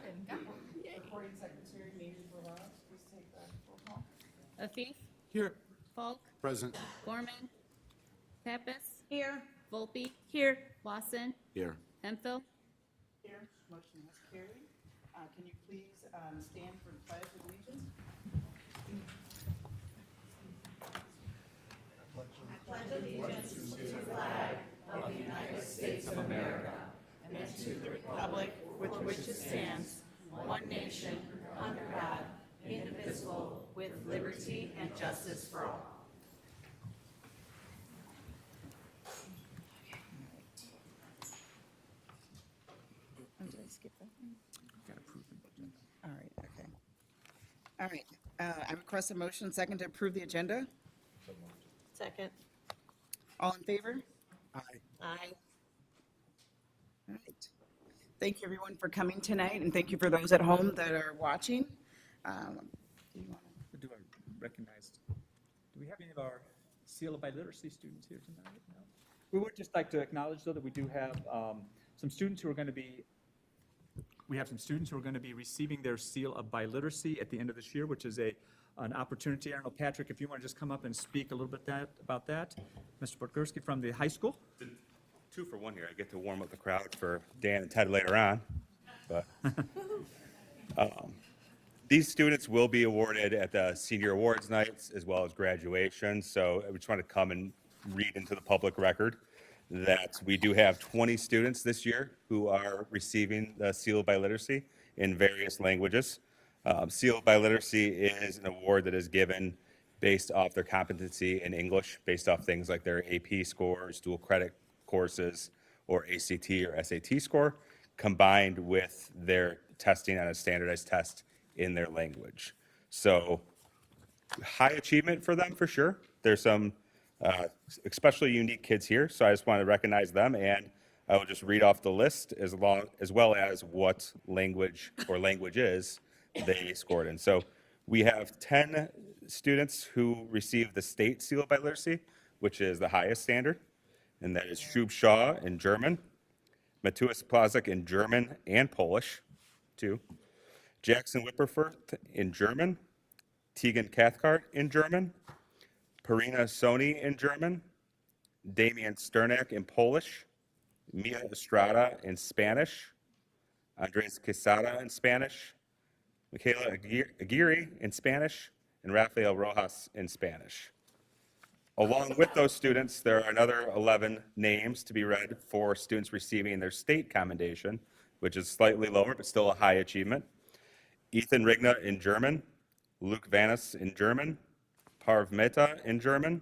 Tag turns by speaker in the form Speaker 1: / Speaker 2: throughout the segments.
Speaker 1: and go.
Speaker 2: Recording secretary, Major Barras, please take the roll call.
Speaker 1: Afif,
Speaker 3: Here.
Speaker 1: Falk,
Speaker 3: Present.
Speaker 1: Gorman, Pappas,
Speaker 2: Here.
Speaker 1: Volpe. Here. Lawson,
Speaker 3: Here.
Speaker 1: Hemphill.
Speaker 2: Here, motion is carried. Can you please stand for the pledge of allegiance? Republic with which it stands, one nation, under God, indivisible, with liberty and justice for all. Oh, did I skip that one? All right, okay. All right, I request a motion second to approve the agenda.
Speaker 4: Second.
Speaker 2: All in favor?
Speaker 3: Aye.
Speaker 4: Aye.
Speaker 2: All right. Thank you, everyone, for coming tonight, and thank you for those at home that are watching. Do you want to-
Speaker 5: Do I recognize, do we have any of our seal by literacy students here tonight? No. We would just like to acknowledge, though, that we do have some students who are going to be, receiving their seal of biliteracy at the end of this year, which is an opportunity. I don't know, Patrick, if you want to just come up and speak a little bit about that. Mr. Podgorski from the high school.
Speaker 6: 2 for 1 here. I get to warm up the crowd for Dan and Ted later on. But these students will be awarded at the senior awards nights as well as graduation. So I just want to come and read into the public record that we do have 20 students this year who are receiving the Seal of Biliteracy in various languages. Seal of Biliteracy is an award that is given based off their competency in English, based off things like their AP scores, dual credit courses, or ACT or SAT score, combined with their testing on a standardized test in their language. So high achievement for them for sure. There's some especially unique kids here, so I just want to recognize them, and I will just read off the list as well as what language or languages they scored in. So we have 10 students who received the state seal of biliteracy, which is the highest standard, and that is Shub Shaw in German, Matuis Plazek in German and Polish, 2, Jackson Wipperfurth in German, Tegan Cathcart in German, Perina Sony in German, Damian Sternak in Polish, Mia Estrada in Spanish, Andres Quesada in Spanish, Michaela Aguirre in Spanish, and Rafael Rojas in Spanish. Along with those students, there are another 11 names to be read for students receiving their state commendation, which is slightly lower, but still a high achievement. Ethan Rigna in German, Luke Vanis in German, Parv Mehta in German,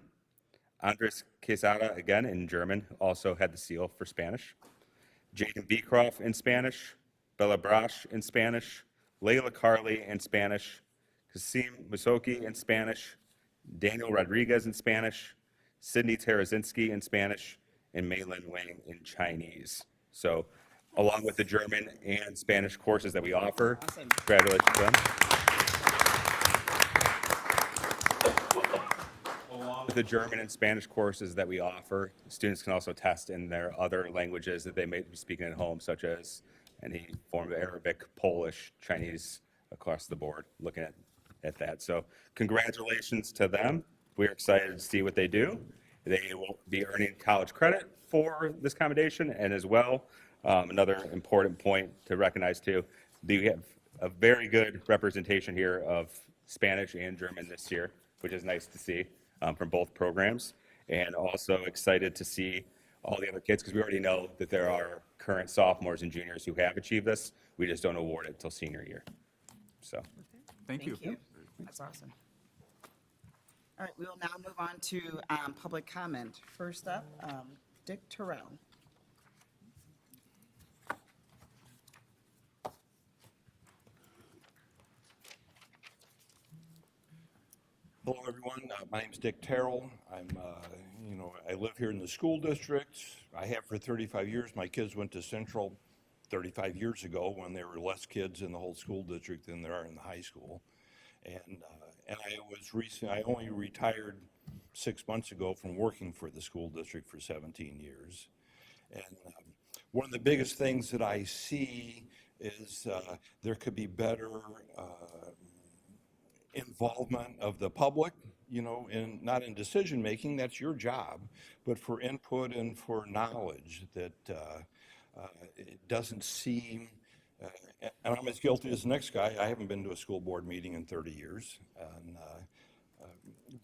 Speaker 6: Andres Quesada again in German, also had the seal for Spanish, Jaden Beecroft in Spanish, Bella Brash in Spanish, Layla Carley in Spanish, Kasim Musoki in Spanish, Daniel Rodriguez in Spanish, Sydney Tarazinski in Spanish, and Maylin Wang in Chinese. So along with the German and Spanish courses that we offer,
Speaker 2: Awesome.
Speaker 6: congratulations to them. Along with the German and Spanish courses that we offer, students can also test in their other languages that they may be speaking at home, such as any form of Arabic, Polish, Chinese, across the board, looking at that. So congratulations to them. We're excited to see what they do. They will be earning college credit for this commendation, and as well, another important point to recognize too, we have a very good representation here of Spanish and German this year, which is nice to see from both programs, and also excited to see all the other kids, because we already know that there are current sophomores and juniors who have achieved this. We just don't award it till senior year. So.
Speaker 5: Thank you.
Speaker 2: That's awesome. All right, we will now move on to public comment. First up, Dick Terrell.
Speaker 7: Hello, everyone. My name's Dick Terrell. I live here in the school district. I have for 35 years. My kids went to Central 35 years ago when there were less kids in the whole school district than there are in the high school. And I only retired 6 months ago from working for the school district for 17 years. And one of the biggest things that I see is there could be better involvement of the public, not in decision-making, that's your job, but for input and for knowledge that it doesn't seem, and I'm as guilty as the next guy. I haven't been to a school board meeting in 30 years.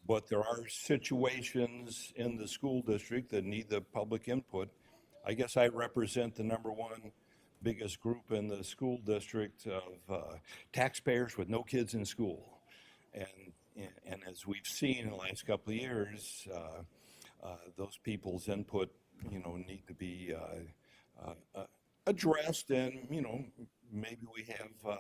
Speaker 7: But there are situations in the school district that need the public input. I guess I represent the number one biggest group in the school district of taxpayers with no kids in school. And as we've seen in the last couple of years, those people's input, need to be addressed, and maybe we have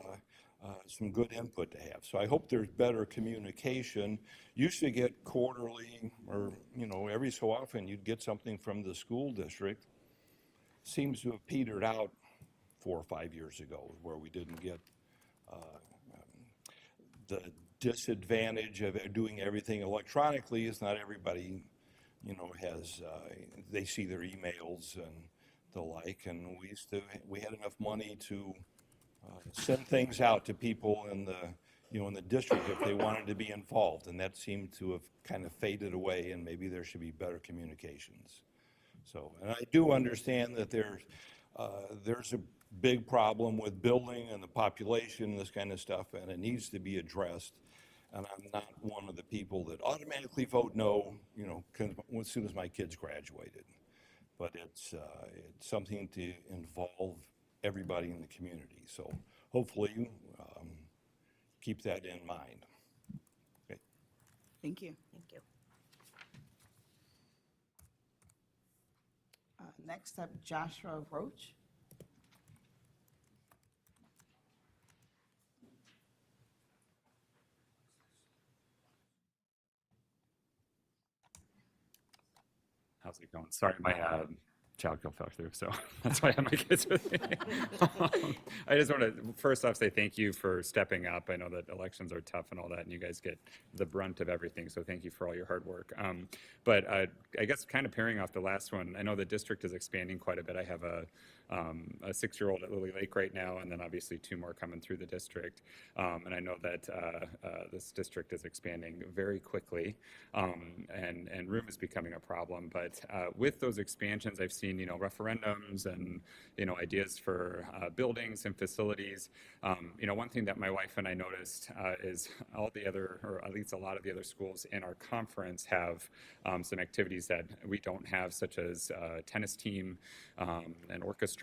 Speaker 7: some good input to have. So I hope there's better communication. Used to get quarterly, or every so often you'd get something from the school district. Seems to have petered out 4 or 5 years ago, where we didn't get the disadvantage of doing everything electronically is not everybody, has, they see their emails and the like, and we had enough money to send things out to people in the district if they wanted to be involved, and that seemed to have kind of faded away, and maybe there should be better communications. So, and I do understand that there's a big problem with building and the population, this kind of stuff, and it needs to be addressed. And I'm not one of the people that automatically vote no, as soon as my kids graduated. But it's something to involve everybody in the community. So hopefully keep that in mind. Okay.
Speaker 2: Thank you.
Speaker 4: Thank you.
Speaker 2: Next up, Joshua Roach.
Speaker 3: How's it going? Sorry, my child fell through, so that's why I have my kids with me. I just want to first off say thank you for stepping up. I know that elections are tough and all that, and you guys get the brunt of everything, so thank you for all your hard work. But I guess kind of pairing off the last one, I know the district is expanding quite a bit. I have a 6-year-old at Lily Lake right now, and then obviously 2 more coming through the district. And I know that this district is expanding very quickly, and room is becoming a problem. But with those expansions, I've seen, referendums and, ideas for buildings and facilities. One thing that my wife and I noticed is all the other, or at least a lot of the other schools in our conference have some activities that we don't have, such as a tennis team, an orchestra.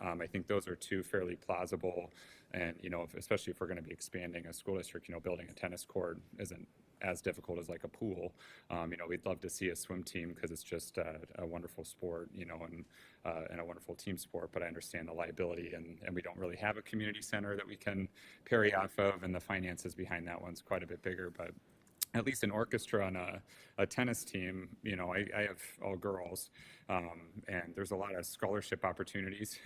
Speaker 3: I think those are 2 fairly plausible, and especially if we're going to be expanding a school district, building a tennis court isn't as difficult as like a pool. We'd love to see a swim team because it's just a wonderful sport, and a wonderful team sport. But I understand the liability, and we don't really have a community center that we can parry off of, and the finances behind that one's quite a bit bigger. But at least an orchestra and a tennis team, I have all girls, and there's a lot of scholarship opportunities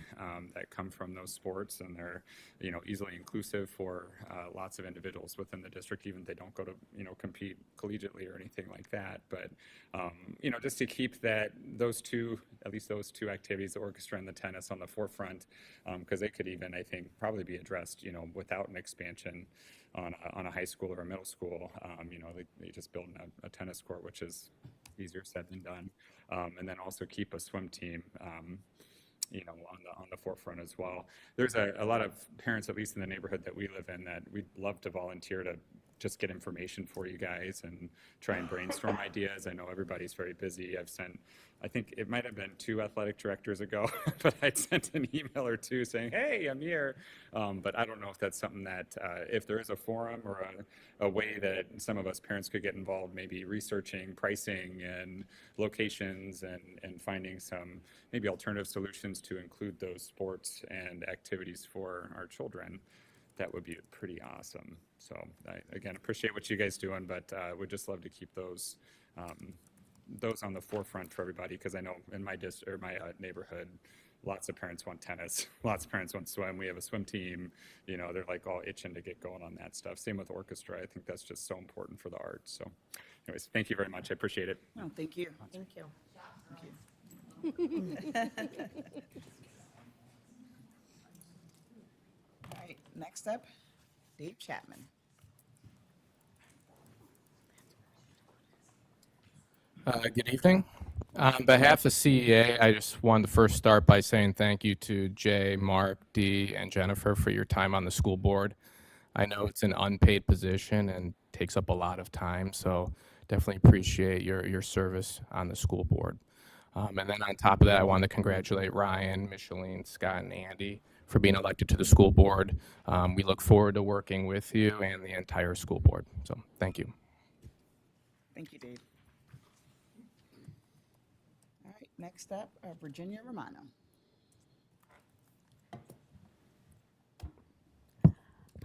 Speaker 3: that come from those sports, and they're, easily inclusive for lots of individuals within the district, even if they don't go to, compete collegiately or anything like that. But, just to keep those 2 activities, the orchestra and the tennis, on the forefront, because they could even, I think, probably be addressed, without an expansion on a high school or a middle school. They just build a tennis court, which is easier said than done. And then also keep a swim team, on the forefront as well. There's a lot of parents, at least in the neighborhood that we live in, that we'd love to volunteer to just get information for you guys and try and brainstorm ideas. I know everybody's very busy. I think it might have been 2 athletic directors ago, but I'd sent an email or 2 saying, hey, I'm here. But I don't know if that's something that, if there is a forum or a way that some of us parents could get involved, maybe researching pricing and locations and finding some maybe alternative solutions to include those sports and activities for our children. That would be pretty awesome. So I, again, appreciate what you guys doing, but would just love to keep those on the forefront for everybody, because I know in my neighborhood, lots of parents want tennis, lots of parents want swim. We have a swim team, they're like all itching to get going on that stuff. Same with orchestra. I think that's just so important for the arts. So anyways, thank you very much. I appreciate it.
Speaker 2: Oh, thank you.
Speaker 4: Thank you.
Speaker 2: Thank you. Next up, Dave Chapman.
Speaker 8: Good evening. On behalf of CEA, I just wanted to first start by saying thank you to Jay, Mark, Dee, and Jennifer for your time on the school board. I know it's an unpaid position and takes up a lot of time, so definitely appreciate your service on the school board. And then on top of that, I want to congratulate Ryan, Micheline, Scott, and Andy for being elected to the school board. We look forward to working with you and the entire school board. So thank you.
Speaker 2: Thank you, Dave. All right, next up, Virginia Romano.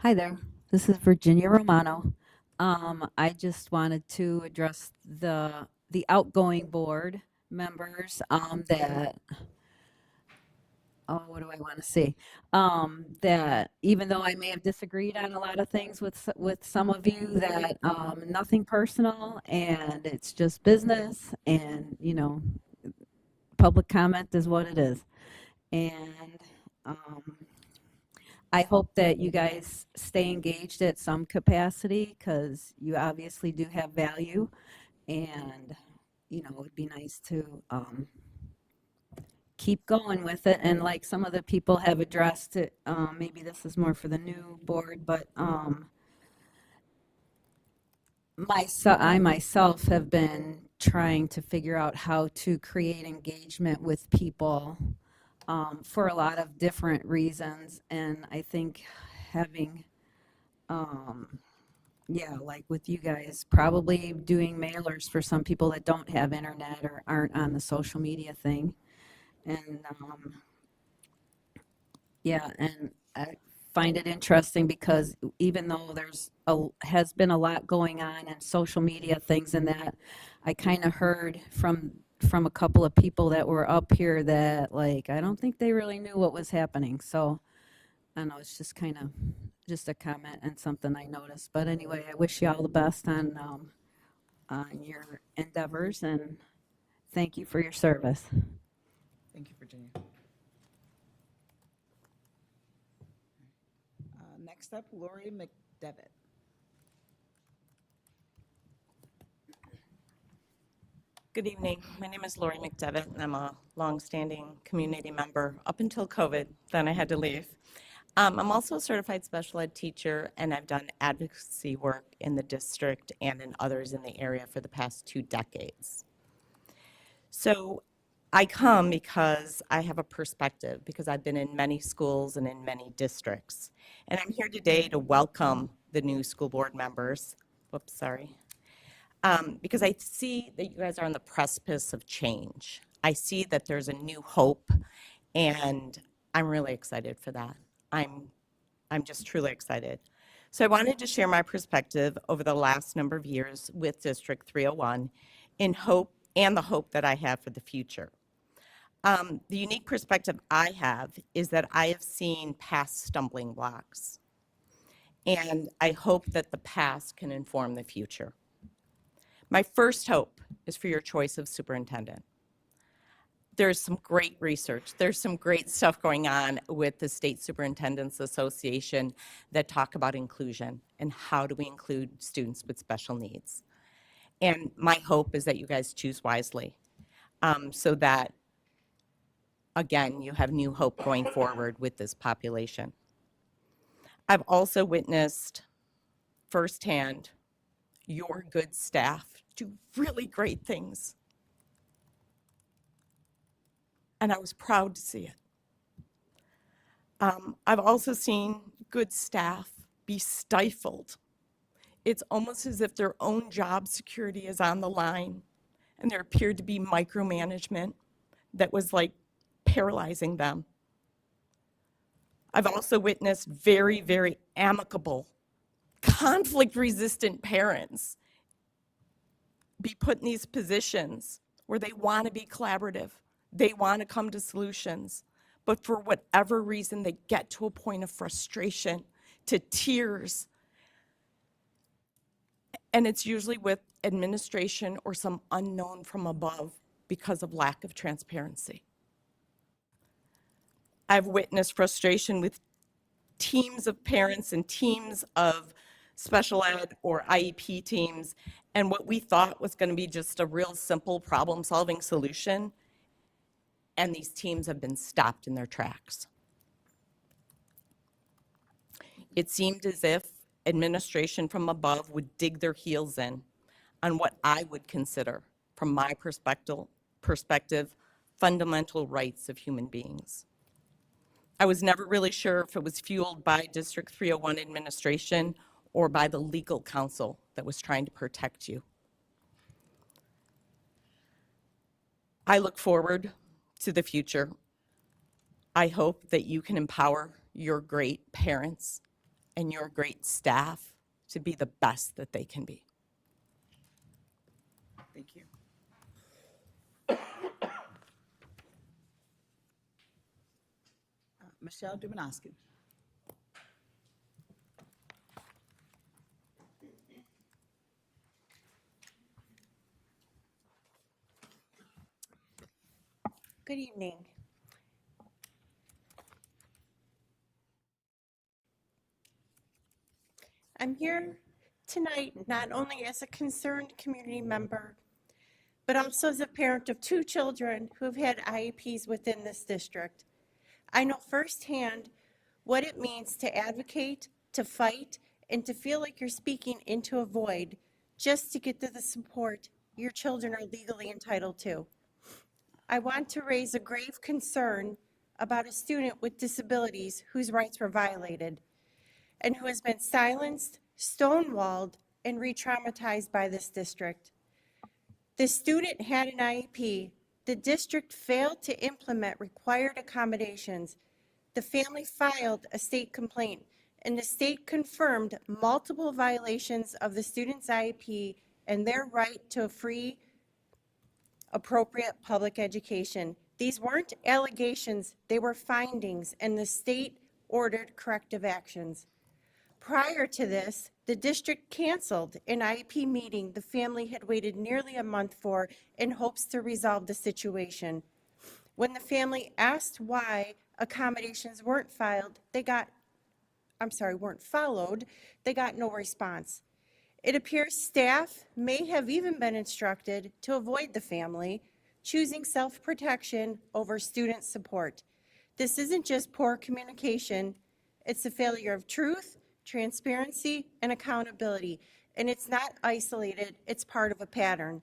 Speaker 9: Hi there, this is Virginia Romano. I just wanted to address the outgoing board members that, oh, what do I want to say? That even though I may have disagreed on a lot of things with some of you, that nothing personal and it's just business, and public comment is what it is. And I hope that you guys stay engaged at some capacity, because you obviously do have value, and it would be nice to keep going with it. And like some of the people have addressed it, maybe this is more for the new board, but I myself have been trying to figure out how to create engagement with people for a lot of different reasons. And I think having, like with you guys, probably doing mailers for some people that don't have internet or aren't on the social media thing. And and I find it interesting because even though has been a lot going on in social media things and that, I kind of heard from a couple of people that were up here that, like, I don't think they really knew what was happening. So I don't know, it's just kind of just a comment and something I noticed. But anyway, I wish you all the best on your endeavors, and thank you for your service.
Speaker 2: Thank you, Virginia. Next up, Lori McDevitt.
Speaker 4: Good evening. My name is Lori McDevitt, and I'm a longstanding community member up until COVID. Then I had to leave. I'm also a certified special ed teacher, and I've done advocacy work in the district and in others in the area for the past 2 decades. So I come because I have a perspective, because I've been in many schools and in many districts. And I'm here today to welcome the new school board members. Whoops, sorry. Because I see that you guys are on the precipice of change. I see that there's a new hope, and I'm really excited for that. I'm just truly excited. So I wanted to share my perspective over the last number of years with District 301 in hope, and the hope that I have for the future. The unique perspective I have is that I have seen past stumbling blocks, and I hope that the past can inform the future. My first hope is for your choice of superintendent. There's some great research. There's some great stuff going on with the State Superintendents Association that talk about inclusion and how do we include students with special needs. And my hope is that you guys choose wisely, so that, again, you have new hope going forward with this population. I've also witnessed firsthand your good staff do really great things. And I was proud to see it. I've also seen good staff be stifled. It's almost as if their own job security is on the line, and there appeared to be micromanagement that was like paralyzing them. I've also witnessed very, very amicable, conflict-resistant parents be put in these positions where they want to be collaborative. They want to come to solutions. But for whatever reason, they get to a point of frustration, to tears. And it's usually with administration or some unknown from above because of lack of transparency. I've witnessed frustration with teams of parents and teams of special ed or IEP teams, and what we thought was going to be just a real simple problem-solving solution, and these teams have been stopped in their tracks. It seemed as if administration from above would dig their heels in on what I would consider, from my perspective, fundamental rights of human beings. I was never really sure if it was fueled by District 301 administration or by the legal counsel that was trying to protect you. I look forward to the future. I hope that you can empower your great parents and your great staff to be the best that they can be.
Speaker 2: Thank you. Michelle Dumanowski.
Speaker 10: Good evening. I'm here tonight not only as a concerned community member, but also as a parent of 2 children who have had IEPs within this district. I know firsthand what it means to advocate, to fight, and to feel like you're speaking into a void just to get to the support your children are legally entitled to. I want to raise a grave concern about a student with disabilities whose rights were violated and who has been silenced, stonewalled, and re-traumatized by this district. The student had an IEP. The district failed to implement required accommodations. The family filed a state complaint, and the state confirmed multiple violations of the student's IEP and their right to a free, appropriate public education. These weren't allegations, they were findings, and the state ordered corrective actions. Prior to this, the district canceled an IEP meeting the family had waited nearly a month for in hopes to resolve the situation. When the family asked why accommodations weren't followed, they got no response. It appears staff may have even been instructed to avoid the family, choosing self-protection over student support. This isn't just poor communication, it's a failure of truth, transparency, and accountability, and it's not isolated, it's part of a pattern.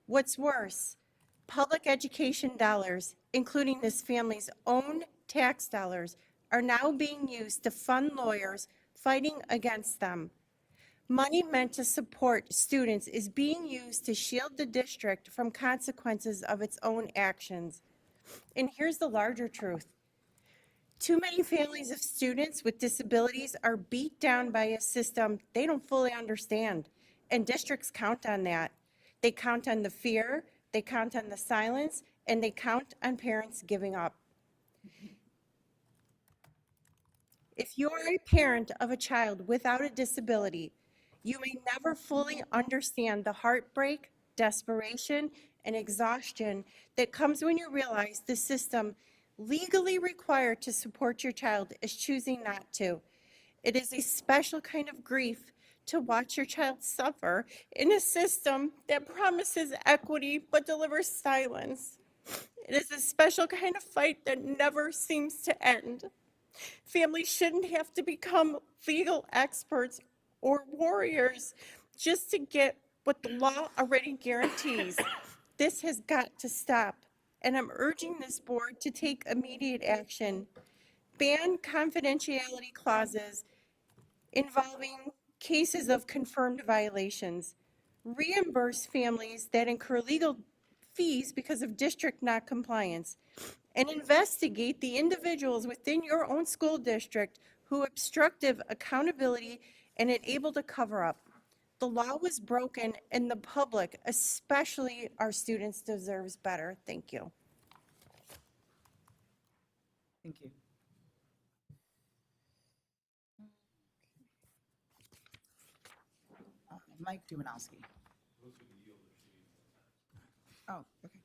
Speaker 10: What's worse, public education dollars, including this family's own tax dollars, are now being used to fund lawyers fighting against them. Money meant to support students is being used to shield the district from consequences of its own actions. And here's the larger truth. Too many families of students with disabilities are beat down by a system they don't fully understand, and districts count on that. They count on the fear, they count on the silence, and they count on parents giving up. If you're a parent of a child without a disability, you may never fully understand the heartbreak, desperation, and exhaustion that comes when you realize the system legally required to support your child is choosing not to. It is a special kind of grief to watch your child suffer in a system that promises equity but delivers silence. It is a special kind of fight that never seems to end. Families shouldn't have to become legal experts or warriors just to get what the law already guarantees. This has got to stop, and I'm urging this board to take immediate action. Ban confidentiality clauses involving cases of confirmed violations. Reimburse families that incur legal fees because of district not compliance, and investigate the individuals within your own school district who obstructed accountability and unable to cover up. The law was broken, and the public, especially our students, deserves better. Thank you.
Speaker 2: Thank you. Mike Dumanowski. Oh, okay.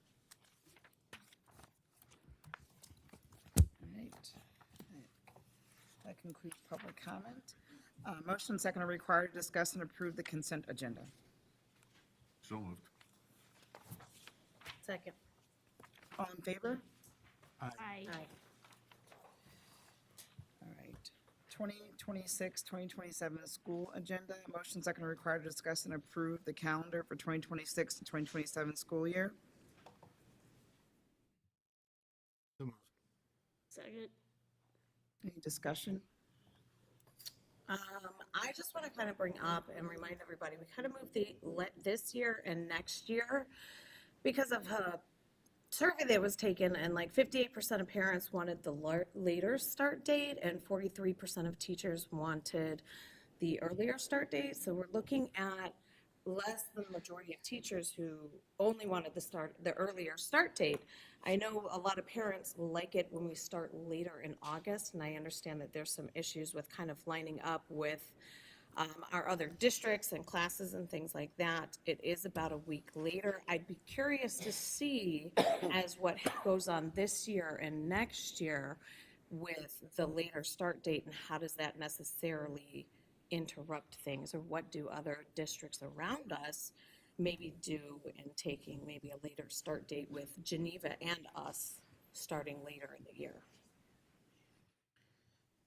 Speaker 2: All right. That concludes public comment. Motion second are required to discuss and approve the consent agenda.
Speaker 7: So moved.
Speaker 10: Second.
Speaker 2: All in favor?
Speaker 1: Aye.
Speaker 2: All right. 2026, 2027 school agenda. Motion second are required to discuss and approve the calendar for 2026 and 2027 school year.
Speaker 7: So moved.
Speaker 1: Second.
Speaker 2: Any discussion?
Speaker 4: I just want to kind of bring up and remind everybody, we kind of moved this year and next year because of a survey that was taken, and like 58% of parents wanted the later start date and 43% of teachers wanted the earlier start date. So we're looking at less than the majority of teachers who only wanted the earlier start date. I know a lot of parents like it when we start later in August, and I understand that there's some issues with kind of lining up with our other districts and classes and things like that. It is about a week later. I'd be curious to see as what goes on this year and next year with the later start date, and how does that necessarily interrupt things, or what do other districts around us maybe do in taking maybe a later start date with Geneva and us starting later in the year.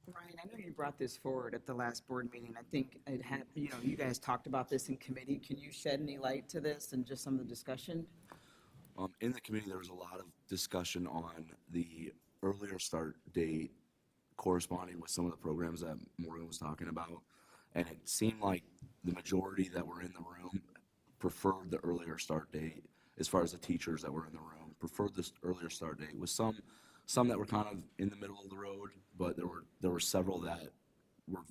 Speaker 2: Ryan, I know you brought this forward at the last board meeting. I think it had, you guys talked about this in committee. Can you shed any light to this and just some of the discussion?
Speaker 11: In the committee, there was a lot of discussion on the earlier start date corresponding with some of the programs that Morgan was talking about. And it seemed like the majority that were in the room preferred the earlier start date, as far as the teachers that were in the room, preferred this earlier start date. With some that were kind of in the middle of the road, but there were several that were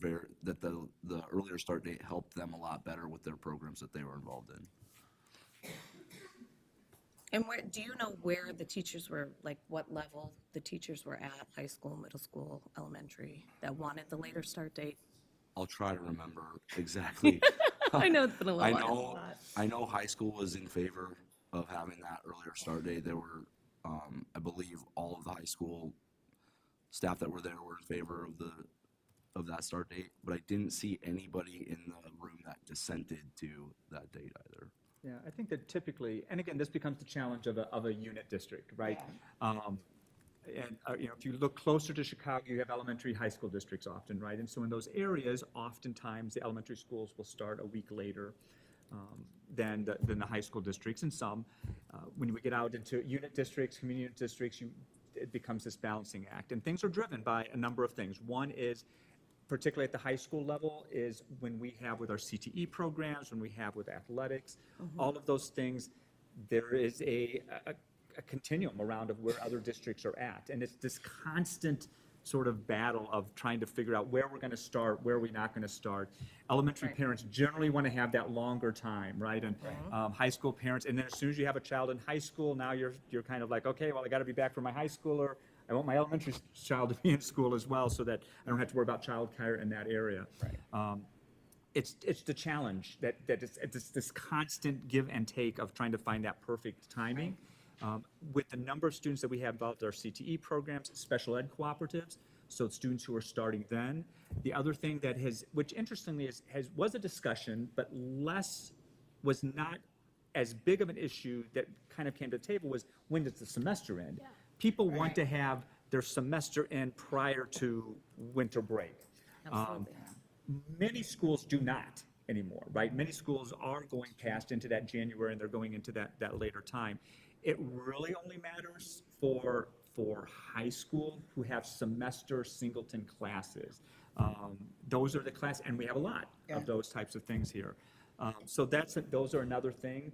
Speaker 11: the earlier start date helped them a lot better with their programs that they were involved in.
Speaker 4: And do you know where the teachers were, like what level the teachers were at, high school, middle school, elementary, that wanted the later start date?
Speaker 11: I'll try to remember exactly.
Speaker 4: I know it's been a little while.
Speaker 11: I know high school was in favor of having that earlier start date. There were, I believe, all of the high school staff that were there were in favor of that start date, but I didn't see anybody in the room that dissented to that date either.
Speaker 5: Yeah, I think that typically, and again, this becomes the challenge of a unit district, right? If you look closer to Chicago, you have elementary, high school districts often, right? And so in those areas, oftentimes the elementary schools will start a week later than the high school districts. And some, when we get out into unit districts, community unit districts, it becomes this balancing act. And things are driven by a number of things. One is, particularly at the high school level, is when we have with our CTE programs, when we have with athletics, all of those things, there is a continuum around of where other districts are at. And it's this constant sort of battle of trying to figure out where we're going to start, where we're not going to start. Elementary parents generally want to have that longer time, right? And high school parents, and then as soon as you have a child in high school, now you're kind of like, okay, well, I got to be back for my high schooler. I want my elementary child to be in school as well, so that I don't have to worry about childcare in that area. Right. It's the challenge that it's this constant give and take of trying to find that perfect timing. With the number of students that we have involved in our CTE programs, special ed cooperatives, so students who are starting then. The other thing that which interestingly was a discussion, but was not as big of an issue that kind of came to the table, was when does the semester end? Yeah. People want to have their semester end prior to winter break.
Speaker 4: Absolutely.
Speaker 5: Many schools do not anymore, right? Many schools are going past into that January, and they're going into that later time. It really only matters for high school who have semester singleton classes. Those are the class, and we have a lot of those types of things here. So those are another thing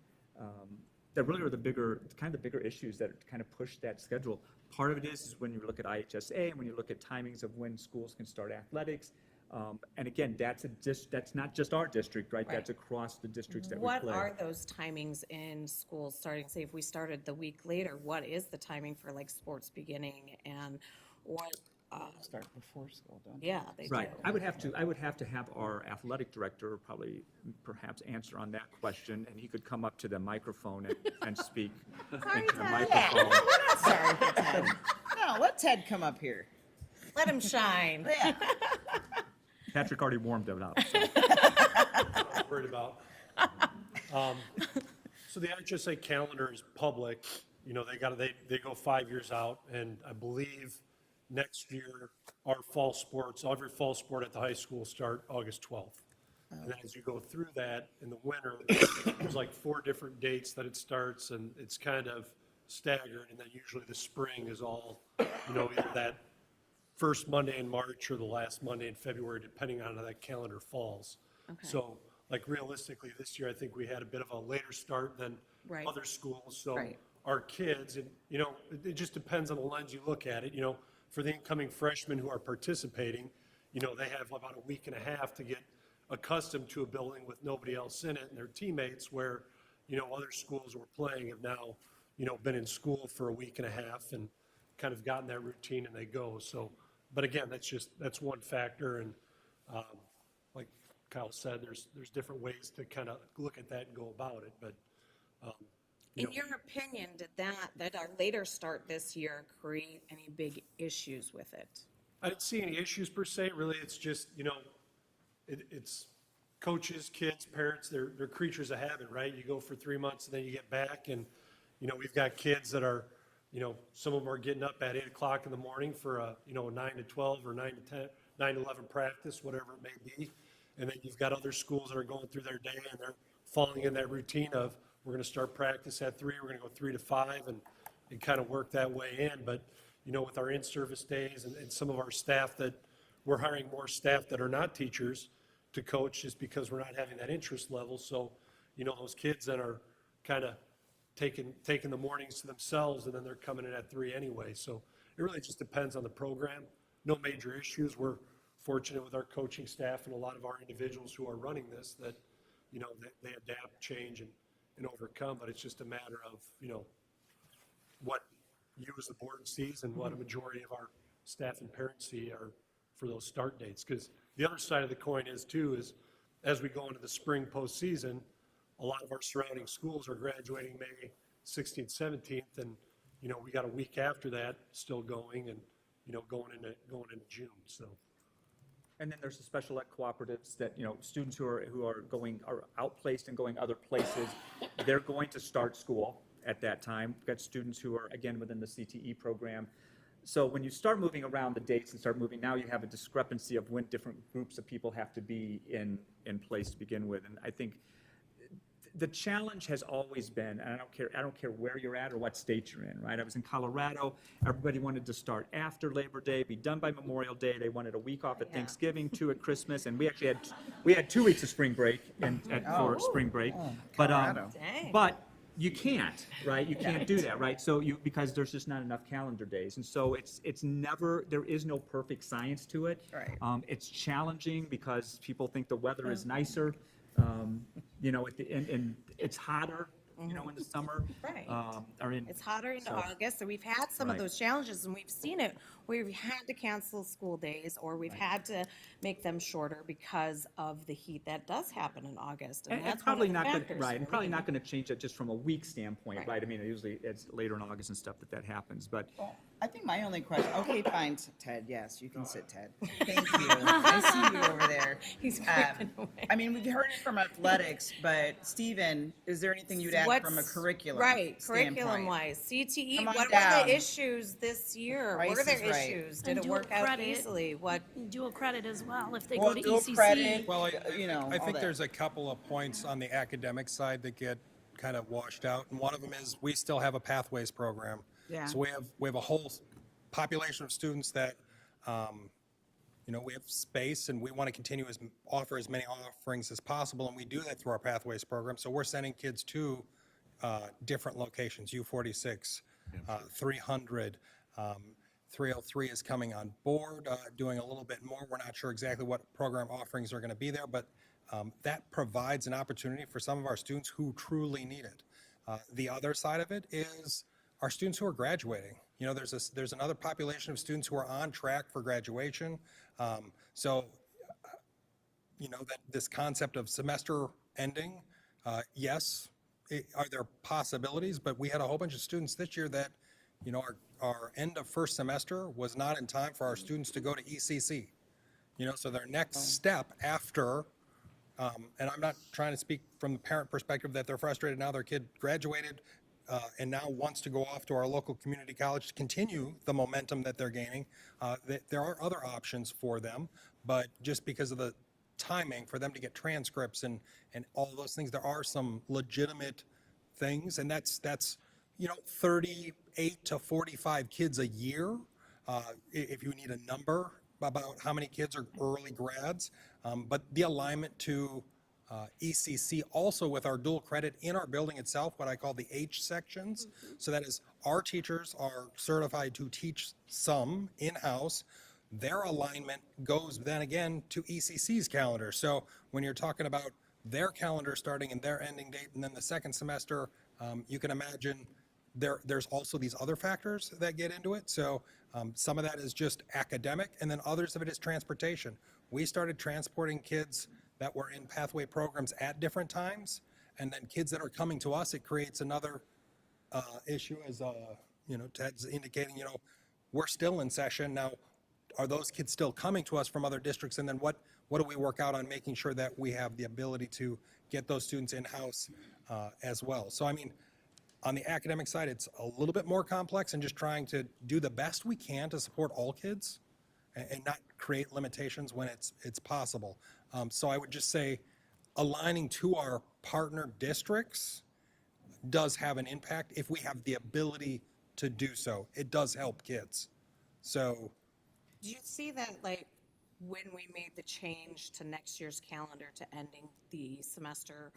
Speaker 5: that really are the bigger issues that kind of push that schedule. Part of it is when you look at IHSA and when you look at timings of when schools can start athletics. And again, that's not just our district, right? That's across the districts that we play.
Speaker 4: What are those timings in schools starting? Say if we started the week later, what is the timing for like sports beginning, and what?
Speaker 2: Start before school, don't
Speaker 4: Yeah, they
Speaker 5: right.
Speaker 4: do.
Speaker 5: I would have to have our athletic director perhaps answer on that question, and he could come up to the microphone and speak into the microphone.
Speaker 2: Sorry, Ted. No, let Ted come up here.
Speaker 4: Let him shine.
Speaker 5: Patrick already warmed it up. So.
Speaker 12: Worried about. So the HSA calendar is public. You know, they go 5 years out, and I believe next year our fall sports, every fall sport at the high school start August 12th. And then as you go through that in the winter, there's like 4 different dates that it starts, and it's kind of staggered. And then usually the spring is all, you know, either that first Monday in March or the last Monday in February, depending on how that calendar falls. So, like realistically, this year I think we had a bit of a later start than
Speaker 4: Right.
Speaker 12: other schools. So
Speaker 4: Right.
Speaker 12: our kids, and you know, it just depends on the lens you look at it. You know, for the incoming freshmen who are participating, you know, they have about a week and a half to get accustomed to a building with nobody else in it and their teammates, where, you know, other schools we're playing have now, you know, been in school for a week and a half and kind of gotten that routine and they go. So, but again, that's one factor. And like Kyle said, there's different ways to kind of look at that and go about it. But
Speaker 13: In your opinion, did that our later start this year create any big issues with it?
Speaker 12: I didn't see any issues per se. Really, it's just, you know, it's coaches, kids, parents, they're creatures of habit, right? You go for 3 months and then you get back, and, you know, we've got kids that are, you know, some of them are getting up at 8 o'clock in the morning for a, you know, 9 to 12 or 9 to 10, 9 to 11 practice, whatever it may be. And then you've got other schools that are going through their day and they're falling in that routine of, we're going to start practice at 3, we're going to go 3 to 5 and kind of work that way in. But, you know, with our in-service days and some of our staff, that we're hiring more staff that are not teachers to coach just because we're not having that interest level. So, you know, those kids that are kind of taking the mornings to themselves, and then they're coming in at 3 anyway. So it really just depends on the program. No major issues. We're fortunate with our coaching staff and a lot of our individuals who are running this that, you know, they adapt, change, and overcome. But it's just a matter of, you know, what you as the board sees and what a majority of our staff and parents see are for those start dates. Because the other side of the coin is as we go into the spring postseason, a lot of our surrounding schools are graduating May 16th, 17th, and, you know, we got a week after that still going, and, you know, going into June. So.
Speaker 5: And then there's the special ed cooperatives that, you know, students who are outplaced and going other places, they're going to start school at that time. We've got students who are, again, within the CTE program. So when you start moving around the dates and start moving, now you have a discrepancy of when different groups of people have to be in place to begin with. And I think the challenge has always been, and I don't care where you're at or what state you're in, right? I was in Colorado. Everybody wanted to start after Labor Day, be done by Memorial Day. They wanted a week off at Thanksgiving, 2 at Christmas, and we actually had 2 weeks of spring break for spring break. But you can't, right? You can't do that, right? So because there's just not enough calendar days, and so it's never, there is no perfect science to it.
Speaker 2: Right.
Speaker 5: It's challenging because people think the weather is nicer. You know, and it's hotter, you know, in the summer.
Speaker 13: Right. It's hotter in August, so we've had some of those challenges, and we've seen it where we've had to cancel school days, or we've had to make them shorter because of the heat that does happen in August. And that's
Speaker 5: probably
Speaker 13: one of
Speaker 5: not
Speaker 13: the
Speaker 5: going
Speaker 13: factors.
Speaker 5: right, and probably not going to change it just from a week standpoint,
Speaker 13: Right.
Speaker 5: right? I mean, usually it's later in August and stuff that happens, but
Speaker 2: Well, I think my only question, okay, fine, Ted, yes, you can sit, Ted. Thank you. I see you over there.
Speaker 13: He's creeping away.
Speaker 2: I mean, we've heard it from athletics, but Stephen, is there anything you'd add from a curriculum
Speaker 13: Right,
Speaker 2: standpoint?
Speaker 13: curriculum-wise, CTE,
Speaker 2: Come on
Speaker 13: what were
Speaker 2: down.
Speaker 13: the issues this year?
Speaker 2: Price
Speaker 13: What are their
Speaker 2: is right.
Speaker 13: issues? Did
Speaker 1: And
Speaker 13: it
Speaker 1: dual
Speaker 13: work out
Speaker 1: credit.
Speaker 13: easily? What?
Speaker 1: Dual credit as well, if they
Speaker 2: Well,
Speaker 1: go to
Speaker 2: dual
Speaker 1: ECC.
Speaker 2: credit,
Speaker 14: Well,
Speaker 2: you know,
Speaker 14: I
Speaker 2: all
Speaker 14: think
Speaker 2: that.
Speaker 14: there's a couple of points on the academic side that get kind of washed out, and one of them is we still have a pathways program.
Speaker 2: Yeah.
Speaker 14: So we have a whole population of students that, you know, we have space and we want to continue offer as many offerings as possible, and we do that through our pathways program. So we're sending kids to different locations. U46, 300. 303 is coming on board, doing a little bit more. We're not sure exactly what program offerings are going to be there, but that provides an opportunity for some of our students who truly need it. The other side of it is our students who are graduating. You know, there's another population of students who are on track for graduation. So, you know, that this concept of semester ending, yes, are there possibilities? But we had a whole bunch of students this year that you know, our end of first semester was not in time for our students to go to ECC. You know, so their next step after, and I'm not trying to speak from the parent perspective that they're frustrated now their kid graduated and now wants to go off to our local community college to continue the momentum that they're gaining. There are other options for them, but just because of the timing for them to get transcripts and all those things, there are some legitimate things, and that's you know, 38 to 45 kids a year. If you need a number about how many kids are early grads, but the alignment to ECC also with our dual credit in our building itself, what I call the H sections. So that is, our teachers are certified to teach some in-house. Their alignment goes then again to ECC's calendar. So when you're talking about their calendar starting and their ending date, and then the second semester, you can imagine there's also these other factors that get into it. So some of that is just academic, and then others of it is transportation. We started transporting kids that were in pathway programs at different times, and then kids that are coming to us, it creates another issue, as you know, Ted's indicating, you know, we're still in session. Now, are those kids still coming to us from other districts? And then what do we work out on making sure that we have the ability to get those students in-house as well? So, I mean, on the academic side, it's a little bit more complex and just trying to do the best we can to support all kids and not create limitations when it's possible. So I would just say aligning to our partner districts does have an impact if we have the ability to do so. It does help kids. So.
Speaker 13: Do you see that, like, when we made the change to next year's calendar to ending the semester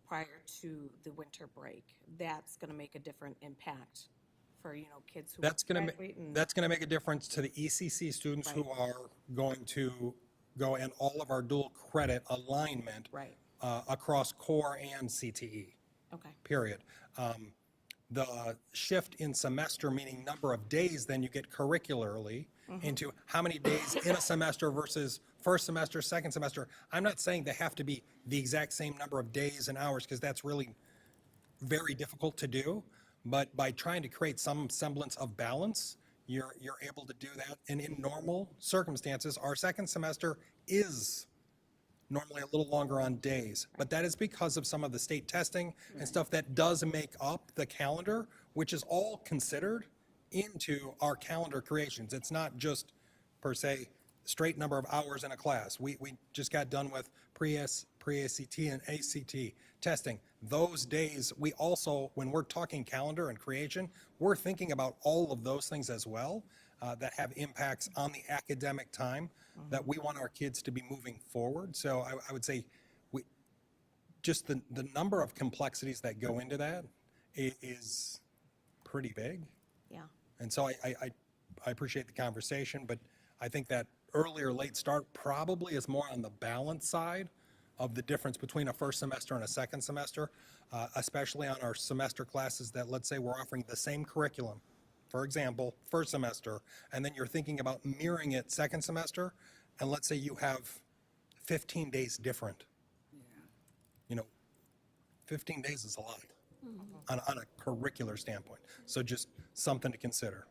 Speaker 13: prior to the winter break, that's going to make a different impact for, you know, kids who
Speaker 14: That's going
Speaker 13: graduate
Speaker 14: to make a difference to the ECC students who are going to go in all of our dual credit alignment across core and CTE.
Speaker 13: Okay.
Speaker 14: Period. The shift in semester, meaning number of days, then you get curricularly into how many days in a semester versus first semester, second semester. I'm not saying they have to be the exact same number of days and hours, because that's really very difficult to do. But by trying to create some semblance of balance, you're able to do that. And in normal circumstances, our second semester is normally a little longer on days, but that is because of some of the state testing and stuff that does make up the calendar, which is all considered into our calendar creations. It's not just per se straight number of hours in a class. We just got done with pre-ACT and ACT testing. Those days, we also, when we're talking calendar and creation, we're thinking about all of those things as well that have impacts on the academic time that we want our kids to be moving forward. So I would say just the number of complexities that go into that is pretty big.
Speaker 13: Yeah.
Speaker 14: And so I appreciate the conversation, but I think that early or late start probably is more on the balance side of the difference between a first semester and a second semester, especially on our semester classes that, let's say, we're offering the same curriculum, for example, first semester, and then you're thinking about mirroring it second semester, and let's say you have 15 days different. You know, 15 days is a lot on a curricular standpoint. So just something to consider.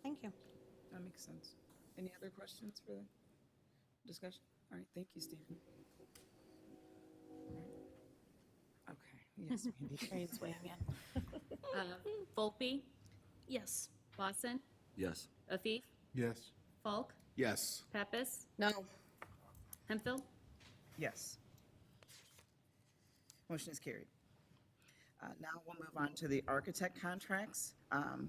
Speaker 13: Thank you.
Speaker 2: That makes sense. Any other questions for the discussion? All right, thank you, Stephen. Okay, yes, Mandy.
Speaker 13: Train's weighing in.
Speaker 1: Volpe? Yes.
Speaker 11: Yes.
Speaker 1: Lawson? Afif?
Speaker 7: Yes.
Speaker 1: Falk?
Speaker 7: Yes.
Speaker 1: Pappas?
Speaker 13: No.
Speaker 1: Hemphill?
Speaker 2: Yes. Motion is carried. Now we'll move on to the architect contracts.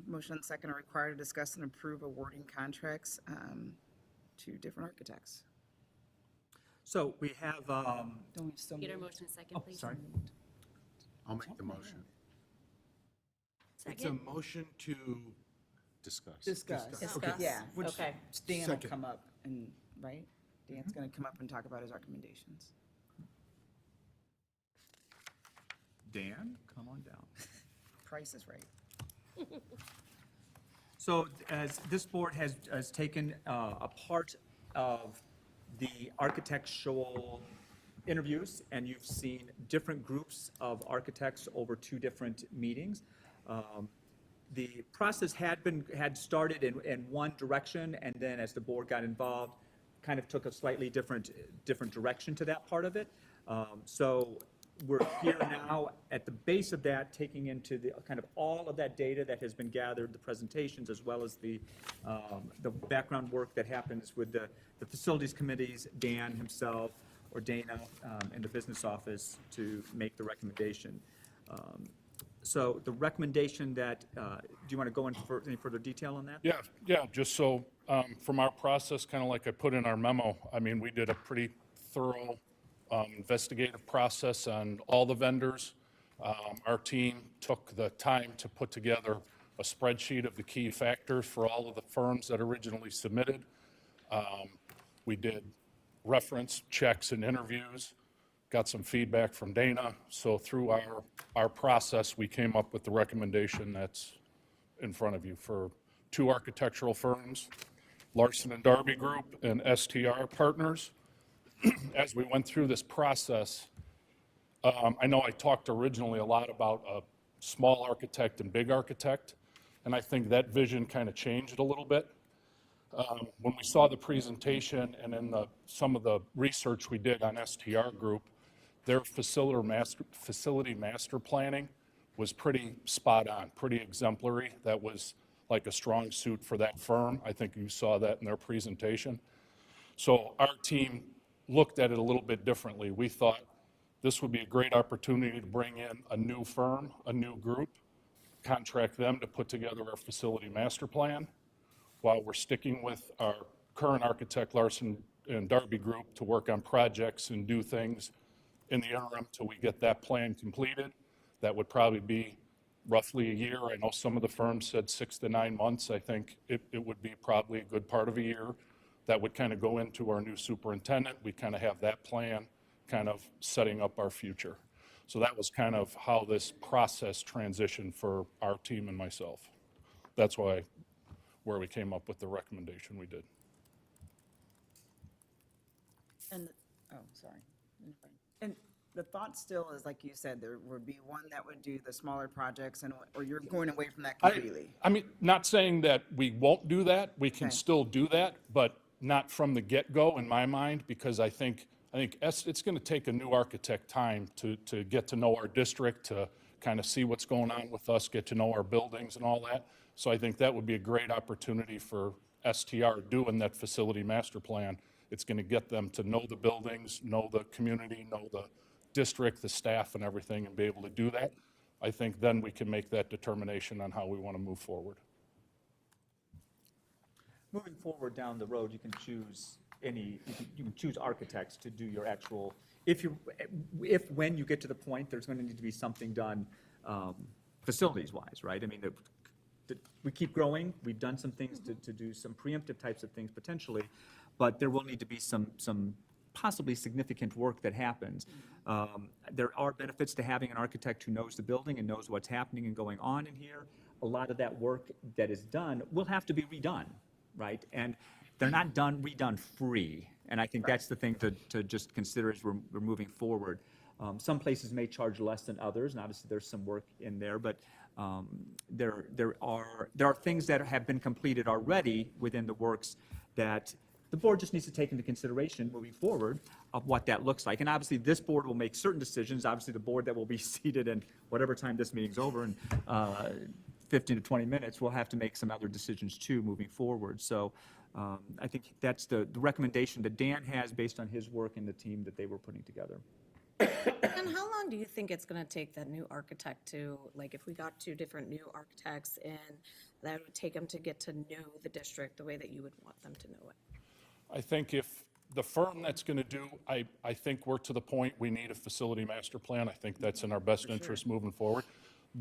Speaker 2: Motion and second are required to discuss and approve awarding contracts to different architects.
Speaker 5: So we have,
Speaker 2: Don't we still
Speaker 1: Get our
Speaker 2: move?
Speaker 1: motion second, please.
Speaker 5: sorry.
Speaker 7: I'll make the motion.
Speaker 1: Second?
Speaker 7: It's a motion to discuss.
Speaker 2: Discuss.
Speaker 13: Discuss.
Speaker 2: Yeah. Which
Speaker 13: Okay.
Speaker 2: Dan will
Speaker 7: Second.
Speaker 2: come up and, right? Dan's gonna come up and talk about his recommendations.
Speaker 5: Dan, come on down.
Speaker 2: Price is right.
Speaker 5: So as this board has taken a part of the architectural interviews, and you've seen different groups of architects over 2 different meetings. the process had started in one direction, and then as the board got involved, kind of took a slightly different direction to that part of it. So we're here now at the base of that, taking into the kind of all of that data that has been gathered, the presentations, as well as the background work that happens with the facilities committees, Dan himself, or Dana in the business office to make the recommendation. So the recommendation that, do you want to go into any further detail on that?
Speaker 15: Yeah, just so, from our process, kind of like I put in our memo, I mean, we did a pretty thorough investigative process on all the vendors. Our team took the time to put together a spreadsheet of the key factors for all of the firms that originally submitted. We did reference checks and interviews, got some feedback from Dana. So through our process, we came up with the recommendation that's in front of you for 2 architectural firms, Larson and Darby Group and STR Partners. As we went through this process, I know I talked originally a lot about a small architect and big architect, and I think that vision kind of changed a little bit. When we saw the presentation and in some of the research we did on STR Group, their facility master planning was pretty spot on, pretty exemplary. That was like a strong suit for that firm. I think you saw that in their presentation. So our team looked at it a little bit differently. We thought this would be a great opportunity to bring in a new firm, a new group, contract them to put together our facility master plan while we're sticking with our current architect, Larson and Darby Group, to work on projects and do things in the interim till we get that plan completed. That would probably be roughly a year. I know some of the firms said 6 to 9 months. I think it would be probably a good part of a year. That would kind of go into our new superintendent. We kind of have that plan kind of setting up our future. So that was kind of how this process transitioned for our team and myself. That's where we came up with the recommendation we did.
Speaker 2: And, oh, sorry. And the thought still is, like you said, there would be one that would do the smaller projects, or you're going away from that completely?
Speaker 15: I mean, not saying that we won't do that. We can still do that, but not from the get-go in my mind, because I think it's going to take a new architect time to get to know our district, to kind of see what's going on with us, get to know our buildings and all that. So I think that would be a great opportunity for STR doing that facility master plan. It's going to get them to know the buildings, know the community, know the district, the staff and everything, and be able to do that. I think then we can make that determination on how we want to move forward.
Speaker 5: Moving forward down the road, you can choose you can choose architects to do your actual, when you get to the point, there's going to need to be something done facilities-wise, right? I mean, we keep growing. We've done some things to do some preemptive types of things potentially, but there will need to be some possibly significant work that happens. There are benefits to having an architect who knows the building and knows what's happening and going on in here. A lot of that work that is done will have to be redone, right? And they're not redone free. And I think that's the thing to just consider as we're moving forward. Some places may charge less than others, and obviously there's some work in there, but there are things that have been completed already within the works that the board just needs to take into consideration moving forward of what that looks like. And obviously this board will make certain decisions. Obviously the board that will be seated in whatever time this meeting's over in 15 to 20 minutes will have to make some other decisions too moving forward. So I think that's the recommendation that Dan has based on his work and the team that they were putting together.
Speaker 13: And how long do you think it's going to take that new architect to, like, if we got 2 different new architects and that would take them to get to know the district the way that you would want them to know it?
Speaker 15: I think if the firm that's going to do, I think we're to the point we need a facility master plan. I think that's in our best interest moving forward.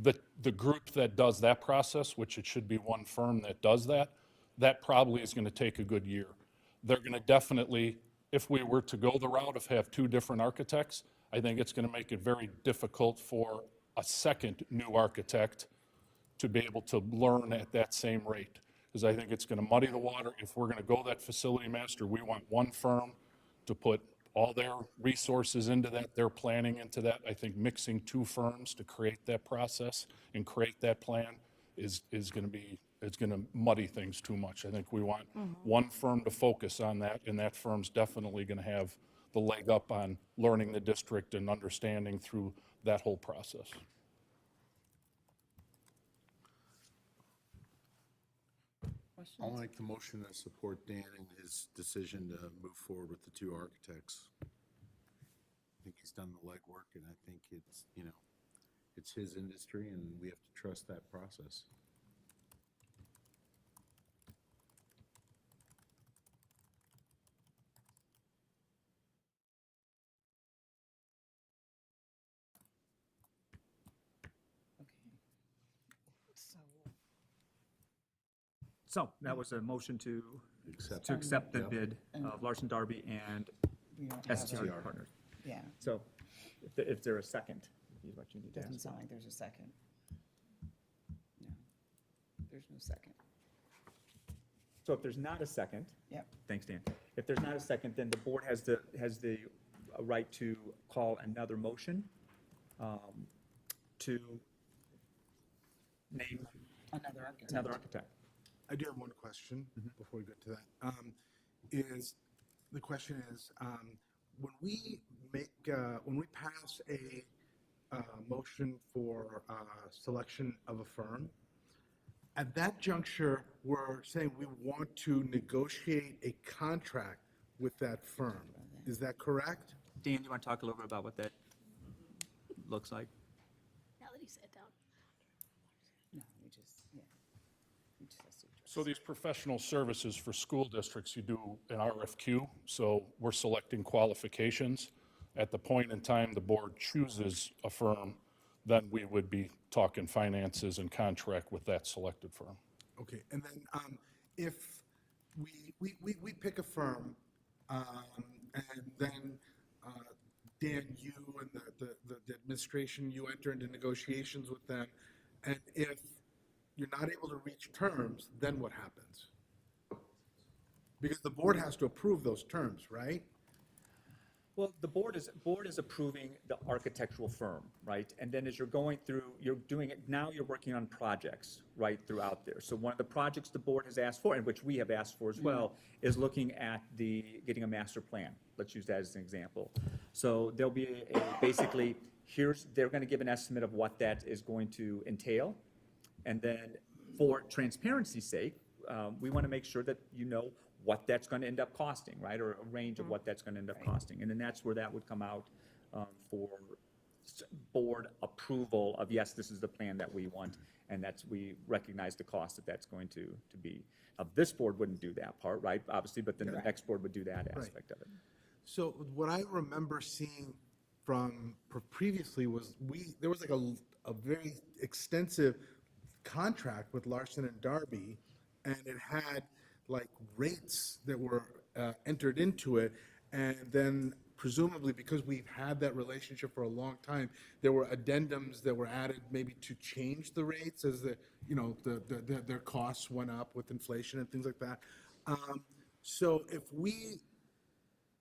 Speaker 15: The group that does that process, which it should be one firm that does that probably is going to take a good year. They're going to definitely, if we were to go the route of have 2 different architects, I think it's going to make it very difficult for a second new architect to be able to learn at that same rate. Because I think it's going to muddy the water. If we're going to go that facility master, we want one firm to put all their resources into that, their planning into that. I think mixing 2 firms to create that process and create that plan is going to muddy things too much. I think we want one firm to focus on that, and that firm's definitely going to have the leg up on learning the district and understanding through that whole process.
Speaker 16: I'll make the motion to support Dan in his decision to move forward with the two architects. I think he's done the legwork, and I think it's, you know, it's his industry, and we have to trust that process.
Speaker 5: So that was a motion to
Speaker 16: Accept.
Speaker 5: accept the
Speaker 16: Yep.
Speaker 5: bid of Larson Darby and
Speaker 2: We don't have
Speaker 5: STR
Speaker 2: a-
Speaker 5: Partners.
Speaker 2: Yeah,
Speaker 5: So if there a second, is what you need to
Speaker 2: doesn't
Speaker 5: ask.
Speaker 2: sound like there's a second. No, there's no second.
Speaker 5: So if there's not a second.
Speaker 2: Yep.
Speaker 5: Thanks, Dan. If there's not a second, then the board has the right to call another motion to name
Speaker 2: Another architect.
Speaker 5: another architect.
Speaker 16: I do have one question before we get to that. The question is, when we pass a motion for selection of a firm, at that juncture, we're saying we want to negotiate a contract with that firm. Is that correct?
Speaker 5: Dan, do you want to talk a little bit about what that looks like?
Speaker 1: Now that he sat down.
Speaker 2: No, we just, yeah. We just has to address.
Speaker 15: So these professional services for school districts, you do an RFQ, so we're selecting qualifications. At the point in time the board chooses a firm, then we would be talking finances and contract with that selected firm.
Speaker 16: Okay, and then if we pick a firm, and then Dan, you and the administration, you enter into negotiations with them, and if you're not able to reach terms, then what happens? Because the board has to approve those terms, right?
Speaker 5: Well, the board is approving the architectural firm, right? And then as you're going through, you're doing it, now you're working on projects, right, throughout there. So one of the projects the board has asked for, and which we have asked for as well, is looking at getting a master plan. Let's use that as an example. So there'll be basically, they're gonna give an estimate of what that is going to entail. And then for transparency's sake, we wanna make sure that you know what that's going to end up costing, right? Or a range of what that's going to end up costing. And then that's where that would come out for board approval of, yes, this is the plan that we want. And we recognize the cost that's going to be. Now, this board wouldn't do that part, right? Obviously, but then the next board would do that aspect of it.
Speaker 16: So what I remember seeing from previously was there was like a very extensive contract with Larson and Darby, and it had like rates that were entered into it, and then presumably because we've had that relationship for a long time, there were addendums that were added maybe to change the rates as their costs went up with inflation and things like that. So if we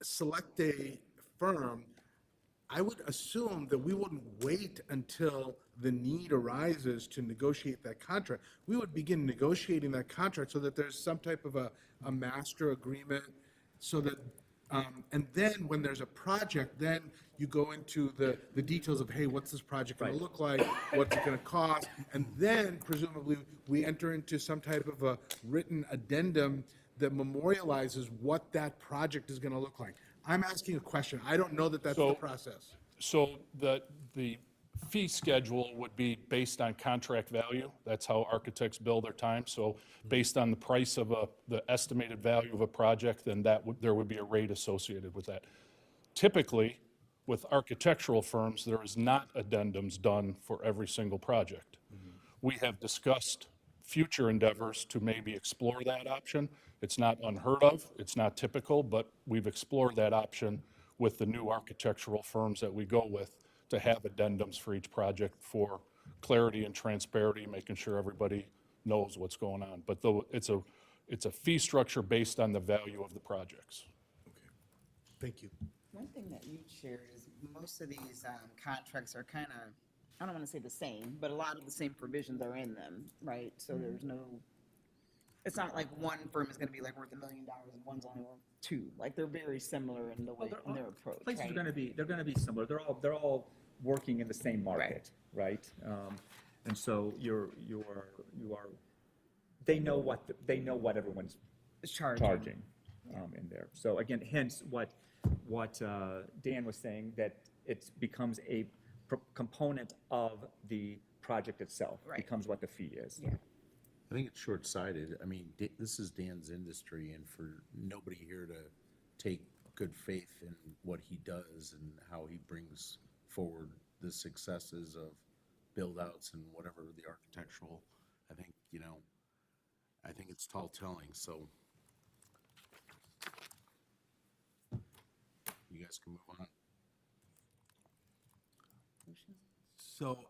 Speaker 16: select a firm, I would assume that we wouldn't wait until the need arises to negotiate that contract. We would begin negotiating that contract so that there's some type of a master agreement, so that, and then when there's a project, then you go into the details of, hey, what's this project gonna look like? What's it gonna cost? And then presumably we enter into some type of a written addendum that memorializes what that project is gonna look like. I'm asking a question. I don't know that that's the process.
Speaker 15: So the fee schedule would be based on contract value. That's how architects bill their time. So based on the price of the estimated value of a project, then there would be a rate associated with that. Typically, with architectural firms, there is not addendums done for every single project. We have discussed future endeavors to maybe explore that option. It's not unheard of, it's not typical, but we've explored that option with the new architectural firms that we go with to have addendums for each project for clarity and transparency, making sure everybody knows what's going on. But though it's a fee structure based on the value of the projects.
Speaker 16: Thank you.
Speaker 2: One thing that you shared is most of these contracts are kind of I don't want to say the same, but a lot of the same provisions are in them, right? So there's no, it's not like one firm is going to be like worth $1 million and one's only worth two. Like they're very similar in the way, in their approach,
Speaker 5: Places
Speaker 2: right?
Speaker 5: they're gonna be similar. They're all working in the same market, right? And so you are, they know what everyone's charging in there. So again, hence what Dan was saying, that it becomes a component of the project itself, becomes what the fee is.
Speaker 2: Yeah.
Speaker 17: I think it's short-sighted. I mean, this is Dan's industry, and for nobody here to take good faith in what he does and how he brings forward the successes of build-outs and whatever the architectural, I think, I think it's tall telling, so you guys can move on.
Speaker 16: So,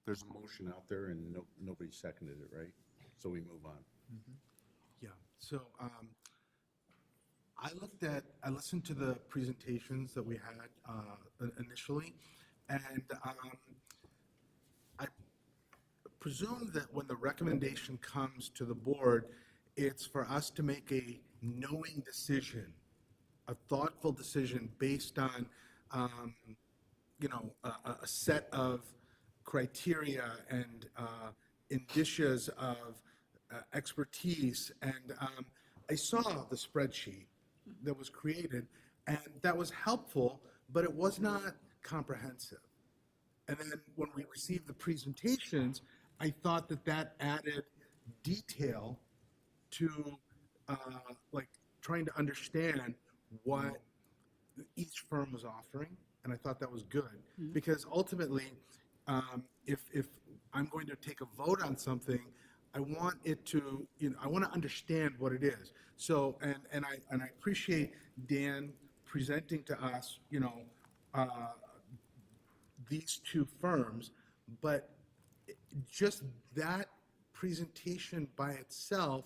Speaker 17: There's a motion out there and nobody seconded it, right? So we move on.
Speaker 16: yeah, so, I listened to the presentations that we had initially, and I presume that when the recommendation comes to the board, it's for us to make a knowing decision, a thoughtful decision based on, a set of criteria and indicias of expertise. And I saw the spreadsheet that was created, and that was helpful, but it was not comprehensive. And then when we received the presentations, I thought that added detail to like trying to understand what each firm was offering, and I thought that was good, because ultimately, if I'm going to take a vote on something, I want it to, I want to understand what it is. So, and I appreciate Dan presenting to us, these two firms, but just that presentation by itself,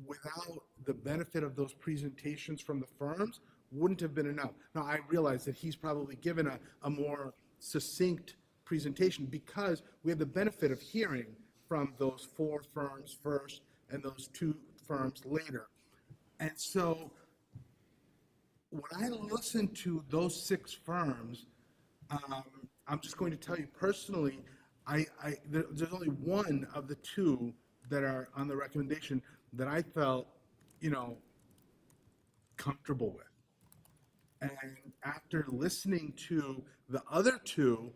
Speaker 16: without the benefit of those presentations from the firms, wouldn't have been enough. Now, I realize that he's probably given a more succinct presentation because we have the benefit of hearing from those 4 firms first and those 2 firms later. And so when I listen to those 6 firms, I'm just going to tell you personally, there's only one of the 2 that are on the recommendation that I felt, comfortable with. And after listening to the other 2,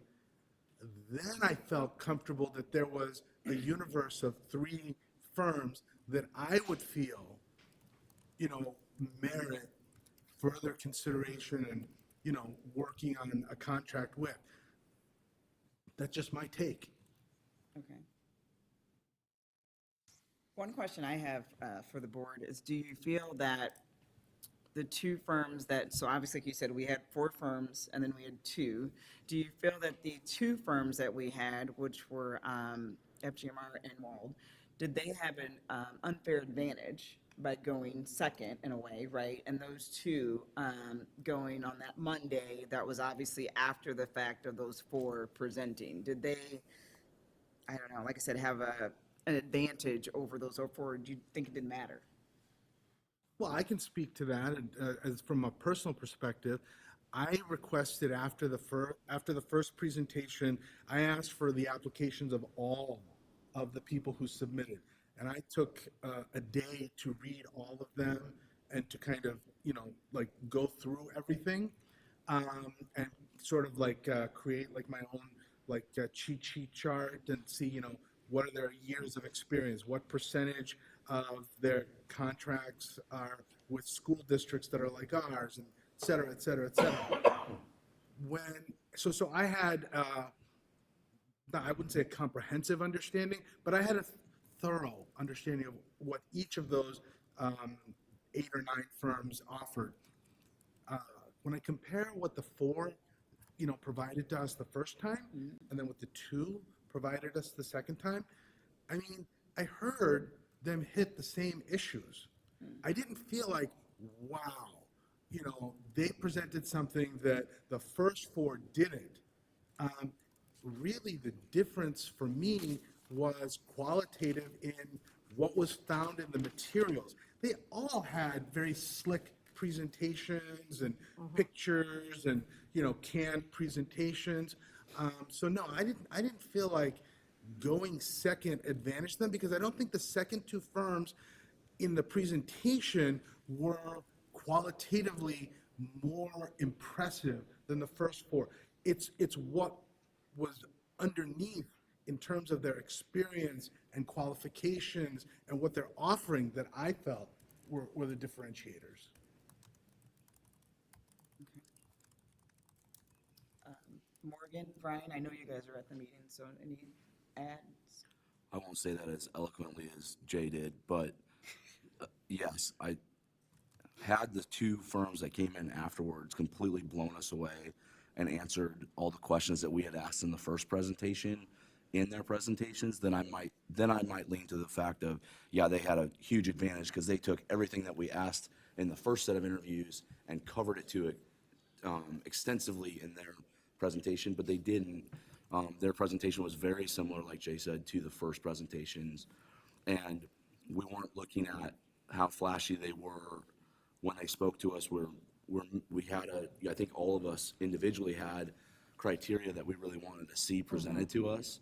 Speaker 16: then I felt comfortable that there was a universe of 3 firms that I would feel, merit further consideration and, working on a contract with. That's just my take.
Speaker 2: Okay. One question I have for the board is, do you feel that the 2 firms that, so obviously, like you said, we had 4 firms and then we had 2. Do you feel that the 2 firms that we had, which were FGMR and Wald, did they have an unfair advantage by going second in a way, right? And those 2 going on that Monday, that was obviously after the fact of those 4 presenting. Did they, I don't know, like I said, have an advantage over those 4, or do you think it didn't matter?
Speaker 16: Well, I can speak to that, and as from a personal perspective, I requested after the first presentation, I asked for the applications of all of the people who submitted, and I took a day to read all of them and to kind of like go through everything, and sort of like create like my own like cheat sheet chart and see what are their years of experience, what percentage of their contracts are with school districts that are like ours, and et cetera, et cetera, et cetera. So I had, I wouldn't say a comprehensive understanding, but I had a thorough understanding of what each of those 8 or 9 firms offered. When I compare what the 4, provided to us the first time, and then what the 2 provided us the second time, I mean, I heard them hit the same issues. I didn't feel like, wow, they presented something that the first 4 didn't. Really, the difference for me was qualitative in what was found in the materials. They all had very slick presentations and pictures and, canned presentations. So no, I didn't feel like going second advantaged them, because I don't think the second two firms in the presentation were qualitatively more impressive than the first four. It's what was underneath in terms of their experience and qualifications and what they're offering that I felt were the differentiators.
Speaker 2: Morgan, Brian, I know you guys are at the meeting, so any ads?
Speaker 11: I won't say that as eloquently as Jay did, but yes, I had the two firms that came in afterwards completely blown us away and answered all the questions that we had asked in the first presentation in their presentations. Then I might lean to the fact of, yeah, they had a huge advantage because they took everything that we asked in the first set of interviews and covered it to it extensively in their presentation, but they didn't. Their presentation was very similar, like Jay said, to the first presentations, and we weren't looking at how flashy they were when they spoke to us. We had I think all of us individually had criteria that we really wanted to see presented to us,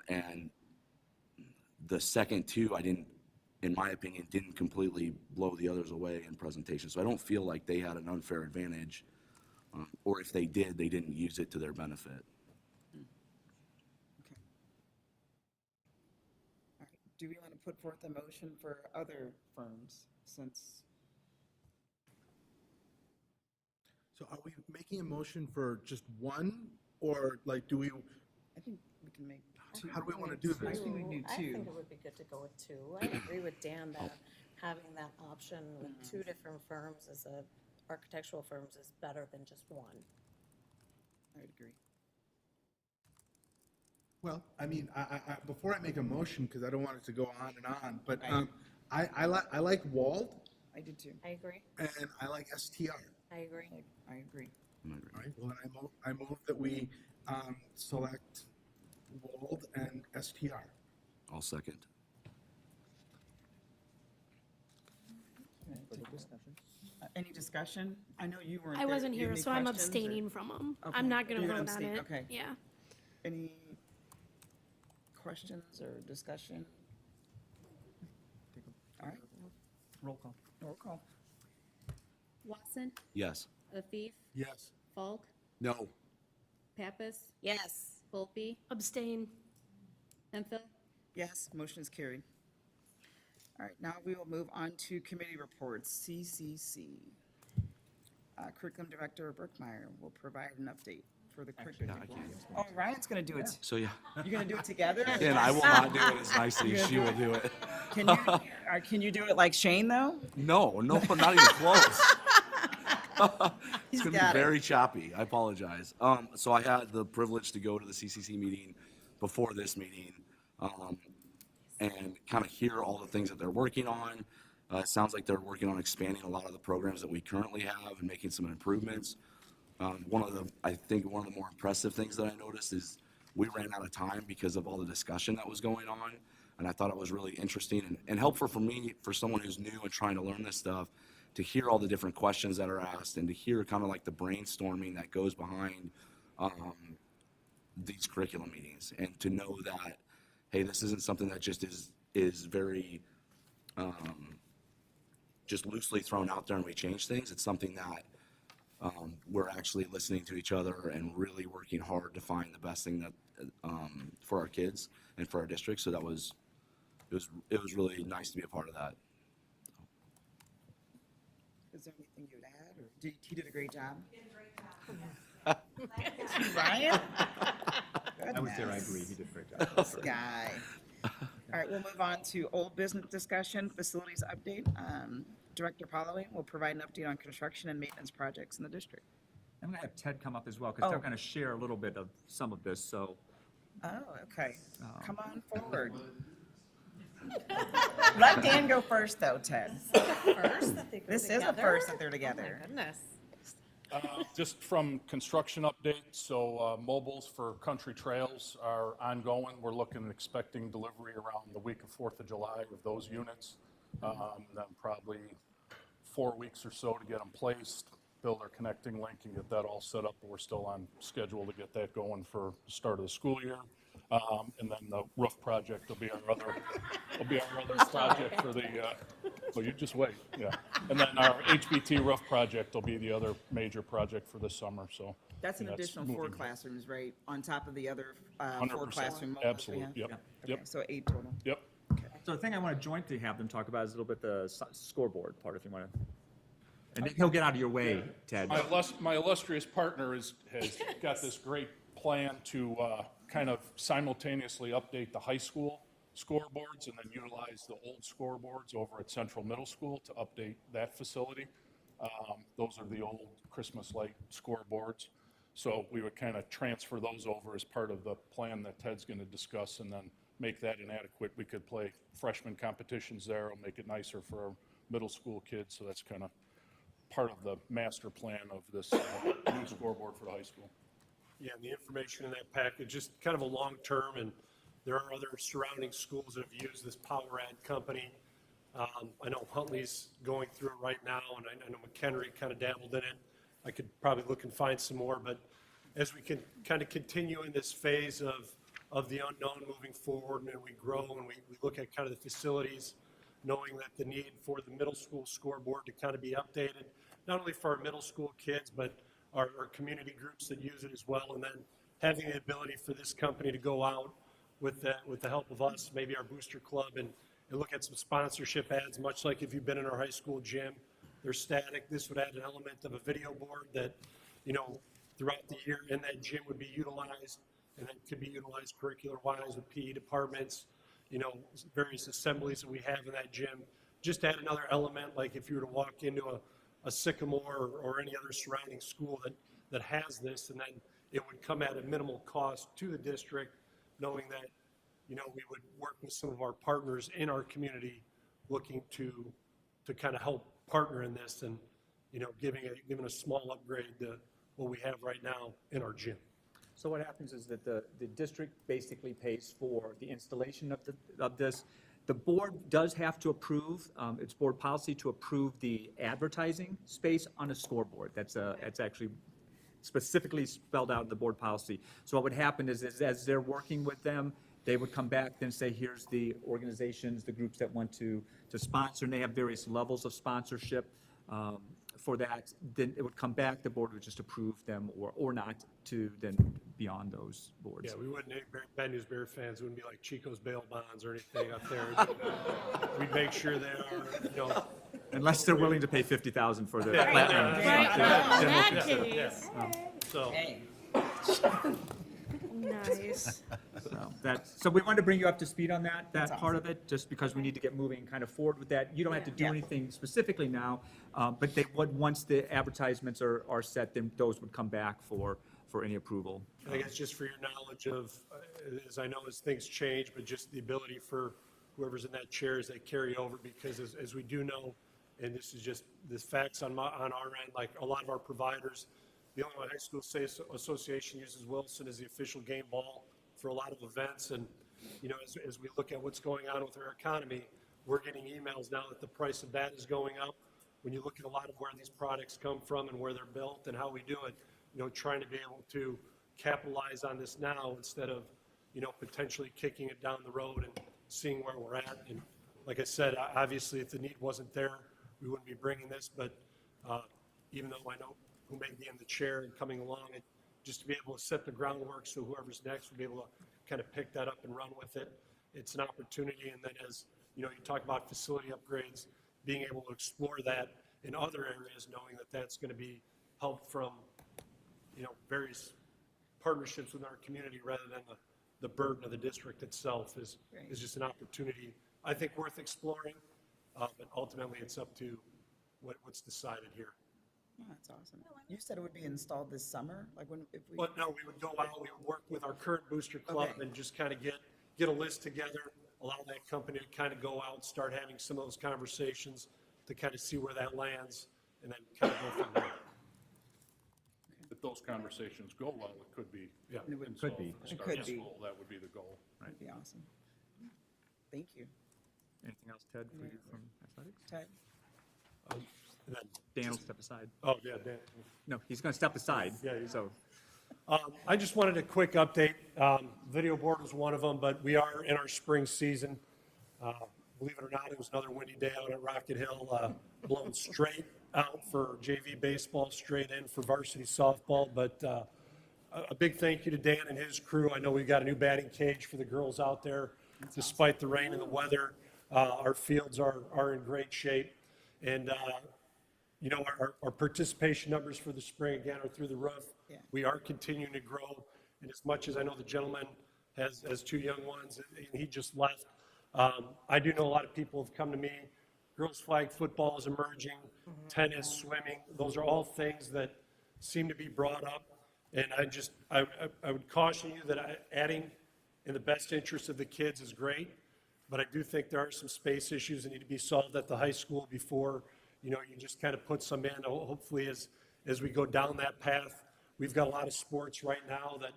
Speaker 11: and the second two, in my opinion, didn't completely blow the others away in presentation. So I don't feel like they had an unfair advantage, or if they did, they didn't use it to their benefit.
Speaker 2: Okay. All right. Do we want to put forth a motion for other firms since?
Speaker 16: So are we making a motion for just one, or like, do we,
Speaker 2: I think we can make two.
Speaker 16: how do we want to do this?
Speaker 2: I think we do
Speaker 13: I
Speaker 2: two.
Speaker 13: think it would be good to go with two. I agree with Dan that having that option with two different firms as architectural firms is better than just one.
Speaker 2: I would agree.
Speaker 16: Well, I mean, I before I make a motion, because I don't want it to go on and on, but
Speaker 2: Right.
Speaker 16: I like Wald
Speaker 2: I did too.
Speaker 13: I agree.
Speaker 16: and I like STR.
Speaker 13: I agree.
Speaker 2: I agree.
Speaker 16: All right, well, then I move that we select Wald and STR.
Speaker 11: I'll second.
Speaker 2: Any discussion? I know you weren't
Speaker 1: I
Speaker 2: there.
Speaker 1: wasn't
Speaker 2: Do you have
Speaker 1: here,
Speaker 2: any
Speaker 1: so I'm
Speaker 2: questions, or-
Speaker 1: abstaining from them.
Speaker 2: Okay.
Speaker 1: I'm not gonna
Speaker 2: You're gonna
Speaker 1: vote on
Speaker 2: abstain,
Speaker 1: it.
Speaker 2: okay.
Speaker 1: Yeah.
Speaker 2: Any questions or discussion? All right,
Speaker 5: Roll call.
Speaker 2: roll call.
Speaker 18: Watson,
Speaker 11: Yes.
Speaker 18: Afif,
Speaker 16: Yes.
Speaker 18: Falk,
Speaker 7: No.
Speaker 18: Pappas,
Speaker 13: Yes.
Speaker 18: Volpe,
Speaker 1: Abstain.
Speaker 18: Hemphill.
Speaker 2: Yes, motion is carried. All right, now we will move on to committee reports, CCC. Curriculum Director Brookmeyer will provide an update for the curriculum. Oh, Ryan's gonna do it.
Speaker 11: So yeah,
Speaker 2: You're gonna do it together?
Speaker 11: and I will not do it as nicely as she will do it.
Speaker 2: Can you do it like Shane, though?
Speaker 11: No, not even close.
Speaker 2: He's
Speaker 11: It's going to
Speaker 2: got
Speaker 11: be
Speaker 2: it.
Speaker 11: very choppy. I apologize. So I had the privilege to go to the CCC meeting before this meeting and kind of hear all the things that they're working on. It sounds like they're working on expanding a lot of the programs that we currently have and making some improvements. I think one of the more impressive things that I noticed is we ran out of time because of all the discussion that was going on. And I thought it was really interesting and helpful for me, for someone who's new and trying to learn this stuff, to hear all the different questions that are asked and to hear kind of like the brainstorming that goes behind these curriculum meetings, and to know that, hey, this isn't something that just is very just loosely thrown out there and we change things. It's something that we're actually listening to each other and really working hard to find the best thing that for our kids and for our district. So it was really nice to be a part of that.
Speaker 2: Is there anything you'd add, or he did a great job? He did a great job. Ryan?
Speaker 5: I was there, I agree, he did a great job.
Speaker 2: This guy. All right, we'll move on to old business discussion, facilities update. Director Holloway will provide an update on construction and maintenance projects in the district.
Speaker 5: I'm going to have Ted come up as well, because they're
Speaker 2: Oh.
Speaker 5: going to share a little bit of some of this, so.
Speaker 2: Oh, okay. Come on forward. Let Dan go first, though, Ted.
Speaker 13: First that they go
Speaker 2: This is a
Speaker 13: together?
Speaker 2: first that they're
Speaker 13: Oh,
Speaker 2: together.
Speaker 13: my goodness.
Speaker 15: Just from construction updates, so mobiles for country trails are ongoing. We're looking and expecting delivery around the week of 4th of July of those units. Then probably 4 weeks or so to get them placed, build our connecting link and get that all set up. But we're still on schedule to get that going for the start of the school year. And then the roof project will be our other project for the, well, you just wait, yeah. And then our HBT roof project will be the other major project for this summer, so.
Speaker 2: That's an additional 4
Speaker 15: moving.
Speaker 2: classrooms, right, on top of the other 4
Speaker 15: 100%.
Speaker 2: classroom modules we
Speaker 15: Absolutely,
Speaker 2: have?
Speaker 15: yep,
Speaker 2: Okay,
Speaker 15: yep.
Speaker 2: so 8 total.
Speaker 15: Yep.
Speaker 5: So the thing I want to jointly have them talk about is a little bit the scoreboard part, if you want to. And he'll get out of your way, Ted.
Speaker 15: My illustrious partner has got this great plan to kind of simultaneously update the high school scoreboards and then utilize the old scoreboards over at Central Middle School to update that facility. Those are the old Christmas light scoreboards. So we would kind of transfer those over as part of the plan that Ted's going to discuss and then make that inadequate. We could play freshman competitions there. It'll make it nicer for our middle school kids. So that's kind of part of the master plan of this new scoreboard for the high school.
Speaker 12: Yeah, and the information in that package, just kind of a long-term, and there are other surrounding schools that have used this Power Ad company. I know Huntley's going through it right now, and I know McHenry kind of dabbled in it. I could probably look and find some more, but as we can kind of continue in this phase of the unknown moving forward, and we grow and we look at kind of the facilities, knowing that the need for the middle school scoreboard to kind of be updated, not only for our middle school kids, but our community groups that use it as well, and then having the ability for this company to go out with the help of us, maybe our booster club, and look at some sponsorship ads, much like if you've been in our high school gym. They're static. This would add an element of a video board that, throughout the year in that gym would be utilized, and then could be utilized curricular-wise with PE departments, various assemblies that we have in that gym. Just add another element, like if you were to walk into a Sycamore or any other surrounding school that has this, and then it would come at a minimal cost to the district, knowing that, we would work with some of our partners in our community looking to kind of help partner in this and, giving a small upgrade to what we have right now in our gym.
Speaker 5: So what happens is that the district basically pays for the installation of this. The board does have to approve, it's board policy to approve the advertising space on a scoreboard. That's actually specifically spelled out in the board policy. So what would happen is as they're working with them, they would come back and say, here's the organizations, the groups that want to sponsor, and they have various levels of sponsorship for that. Then it would come back, the board would just approve them or not to then beyond those boards.
Speaker 12: Yeah, we wouldn't, Bad News Bear fans wouldn't be like Chico's bail bonds or anything up there. We'd make sure they are,
Speaker 5: Unless they're willing to pay $50,000 for the
Speaker 12: Yeah,
Speaker 5: platinum.
Speaker 12: yeah, So.
Speaker 13: Nice.
Speaker 5: So we wanted to bring you up to speed on that part of it, just because we need to get moving kind of forward with that. You don't have to do anything specifically now, but they would, once the advertisements are set, then those would come back for any approval.
Speaker 12: I guess just for your knowledge of, as I know as things change, but just the ability for whoever's in that chair as they carry over, because as we do know, and this is just the facts on our end, like a lot of our providers, the Illinois High School Association uses Wilson as the official game ball for a lot of events. And, as we look at what's going on with our economy, we're getting emails now that the price of that is going up. When you look at a lot of where these products come from and where they're built and how we do it, trying to be able to capitalize on this now instead of, potentially kicking it down the road and seeing where we're at. And like I said, obviously if the need wasn't there, we wouldn't be bringing this, but even though I know who may be in the chair and coming along, and just to be able to set the groundwork so whoever's next will be able to kind of pick that up and run with it. It's an opportunity, and then as you talk about facility upgrades, being able to explore that in other areas, knowing that that's going to be help from various partnerships with our community rather than the burden of the district itself is just an opportunity I think worth exploring, but ultimately it's up to what's decided here.
Speaker 2: Oh, that's awesome. You said it would be installed this summer, like if we.
Speaker 12: Well, no, we would go out, we would work with our current booster club and just kind of get a list together, allow that company to kind of go out and start having some of those conversations to kind of see where that lands, and then kind of go from there.
Speaker 15: those conversations go well, it could be.
Speaker 12: Yeah.
Speaker 2: It would-
Speaker 15: And
Speaker 5: could
Speaker 15: so
Speaker 5: be.
Speaker 15: if we
Speaker 2: It
Speaker 15: start
Speaker 2: could
Speaker 15: in
Speaker 2: be.
Speaker 15: school, that would be the goal.
Speaker 2: That'd be awesome. Thank you.
Speaker 5: Anything else, Ted, for you from athletics?
Speaker 2: Ted?
Speaker 12: And then
Speaker 5: Dan will step aside.
Speaker 12: Oh, yeah, Dan.
Speaker 5: No, he's going to step aside.
Speaker 12: Yeah, he's-
Speaker 5: So,
Speaker 12: I just wanted a quick update. Video board was one of them, but we are in our spring season. Believe it or not, it was another windy day out at Rocket Hill, blowing straight out for JV baseball, straight in for varsity softball. But a big thank you to Dan and his crew. I know we've got a new batting cage for the girls out there. Despite the rain and the weather, our fields are in great shape. And you know, our participation numbers for the spring, again, are through the roof.
Speaker 2: Yeah.
Speaker 12: We are continuing to grow, and as much as I know the gentleman has two young ones, and he just left, I do know a lot of people have come to me. Girls flag football is emerging, tennis, swimming, those are all things that seem to be brought up. And I would caution you that adding in the best interest of the kids is great, but I do think there are some space issues that need to be solved at the high school before, you know, you just kind of put some in. Hopefully as we go down that path, we've got a lot of sports right now that,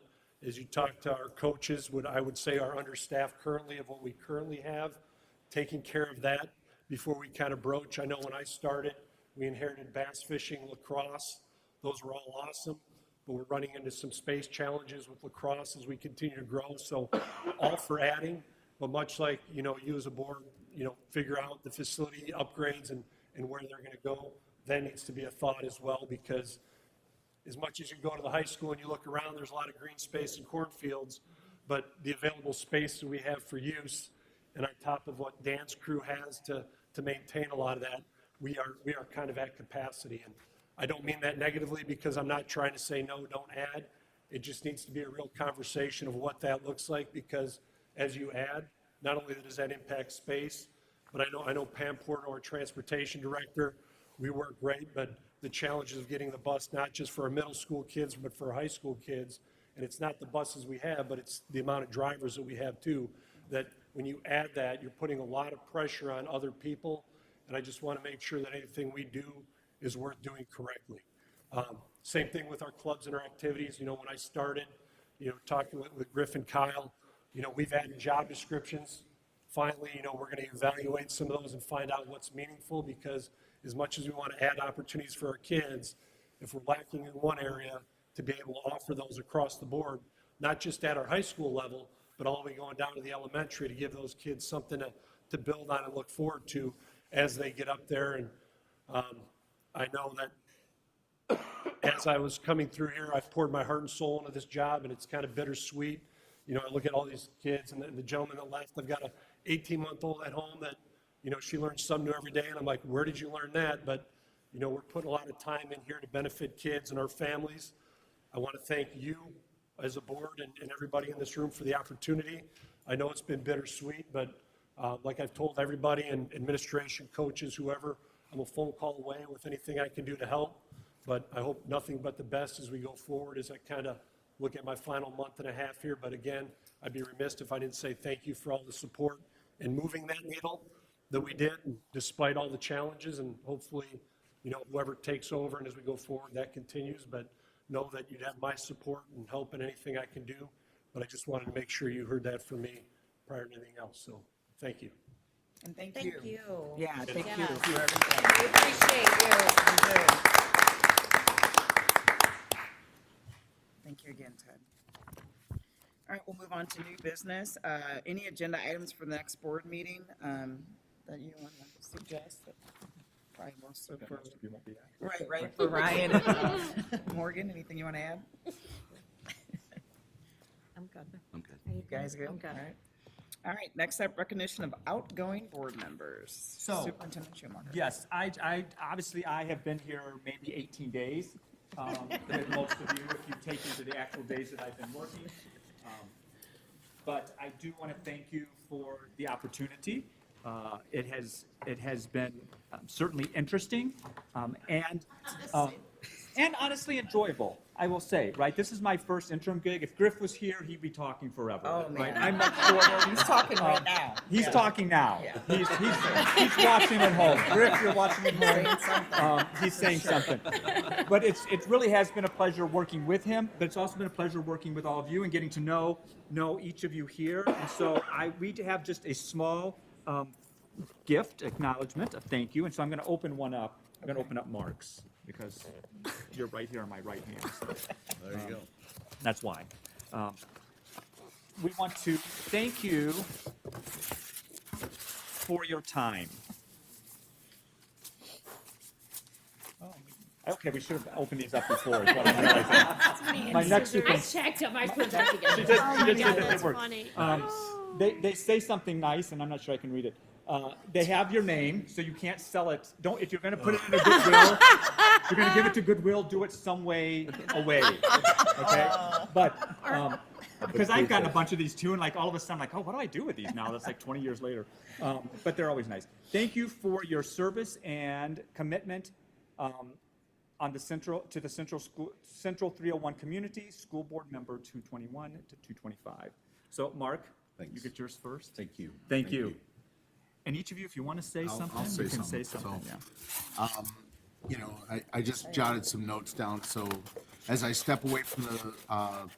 Speaker 12: as you talk to our coaches, I would say are understaffed currently of what we currently have, taking care of that before we kind of broach. I know when I started, we inherited bass fishing, lacrosse. Those were all awesome, but we're running into some space challenges with lacrosse as we continue to grow. So all for adding, but much like, you know, you as a board, you know, figure out the facility upgrades and where they're going to go. That needs to be a thought as well, because as much as you go to the high school and you look around, there's a lot of green space and cornfields, but the available space that we have for use, and on top of what Dan's crew has to maintain a lot of that, we are kind of at capacity. And I don't mean that negatively, because I'm not trying to say, no, don't add. It just needs to be a real conversation of what that looks like, because as you add, not only does that impact space, but I know Pam Porto, our transportation director, we work great, but the challenges of getting the bus, not just for our middle school kids, but for our high school kids, and it's not the buses we have, but it's the amount of drivers that we have too, that when you add that, you're putting a lot of pressure on other people, and I just want to make sure that anything we do is worth doing correctly. Same thing with our clubs and our activities. You know, when I started, you know, talking with Griff and Kyle, you know, we've added job descriptions. Finally, you know, we're going to evaluate some of those and find out what's meaningful, because as much as we want to add opportunities for our kids, if we're lacking in one area, to be able to offer those across the board, not just at our high school level, but all the way going down to the elementary, to give those kids something to build on and look forward to as they get up there. And I know that as I was coming through here, I've poured my heart and soul into this job, and it's kind of bittersweet. You know, I look at all these kids, and the gentleman that left, I've got a 18-month-old at home that, you know, she learns something new every day, and I'm like, where did you learn that? But, you know, we're putting a lot of time in here to benefit kids and our families. I want to thank you as a board and everybody in this room for the opportunity. I know it's been bittersweet, but like I've told everybody, and administration, coaches, whoever, I'm a phone call away with anything I can do to help. But I hope nothing but the best as we go forward, as I kind of look at my final month and a half here. But again, I'd be remiss if I didn't say thank you for all the support in moving that needle that we did, despite all the challenges. And hopefully, you know, whoever takes over and as we go forward, that continues. But know that you'd have my support and help in anything I can do. But I just wanted to make sure you heard that from me prior to anything else. So thank you.
Speaker 2: And thank
Speaker 13: Thank you.
Speaker 2: Yeah, thank you
Speaker 13: Yes.
Speaker 2: for everything.
Speaker 13: We appreciate you.
Speaker 2: Thank you again, Ted. All right, we'll move on to new business. Any agenda items for the next board meeting that you want to suggest? Probably most so for, right, for Ryan and Morgan, anything you want to add?
Speaker 18: I'm good.
Speaker 11: I'm good.
Speaker 18: Are
Speaker 2: You guys good?
Speaker 18: I'm good.
Speaker 2: All right. All right, next up, recognition of outgoing board members.
Speaker 5: So,
Speaker 2: Superintendent Schumacher.
Speaker 5: yes, I obviously, I have been here maybe 18 days, than most of you, if you take into the actual days that I've been working. But I do want to thank you for the opportunity. It has been certainly interesting, and and honestly enjoyable, I will say, right? This is my first interim gig. If Griff was here, he'd be talking forever.
Speaker 2: Oh,
Speaker 5: right?
Speaker 2: man.
Speaker 5: I'm much shorter.
Speaker 2: He's talking right now.
Speaker 5: He's
Speaker 2: Yeah.
Speaker 5: talking now.
Speaker 2: Yeah.
Speaker 5: He's watching at home. Griff, you're watching at home.
Speaker 2: Saying something.
Speaker 5: He's saying something. But it really has been a pleasure working with him, but it's also been a pleasure working with all of you and getting to know each of you here. And so we have just a small gift, acknowledgement, a thank you. And so I'm going to open one up. I'm going to open up Mark's because you're right here on my right hand. So,
Speaker 17: There you go.
Speaker 5: That's why. We want to thank you for your time. Okay, we should have opened these up before. Is what I'm realizing. My next two
Speaker 1: I
Speaker 5: things.
Speaker 1: checked them, I put them together.
Speaker 5: She just,
Speaker 1: Oh
Speaker 5: she
Speaker 1: my
Speaker 5: just
Speaker 1: God,
Speaker 5: said that
Speaker 1: that's
Speaker 5: they work.
Speaker 1: funny.
Speaker 5: They say something nice, and I'm not sure I can read it. They have your name, so you can't sell it. Don't, if you're going to put it in a Goodwill, if you're going to give it to Goodwill, do it some way away. Okay? But because I've gotten a bunch of these too, and like all of a sudden, I'm like, oh, what do I do with these now? That's like 20 years later. But they're always nice. Thank you for your service and commitment. On the Central 301 community, school board member 221 to 225. So, Mark, you get yours first.
Speaker 17: Thank you.
Speaker 5: Thank you. And each of you, if you want to say something,
Speaker 17: I'll say
Speaker 5: you can
Speaker 17: something.
Speaker 5: say something.
Speaker 17: So, you know, I just jotted some notes down. So as I step away from the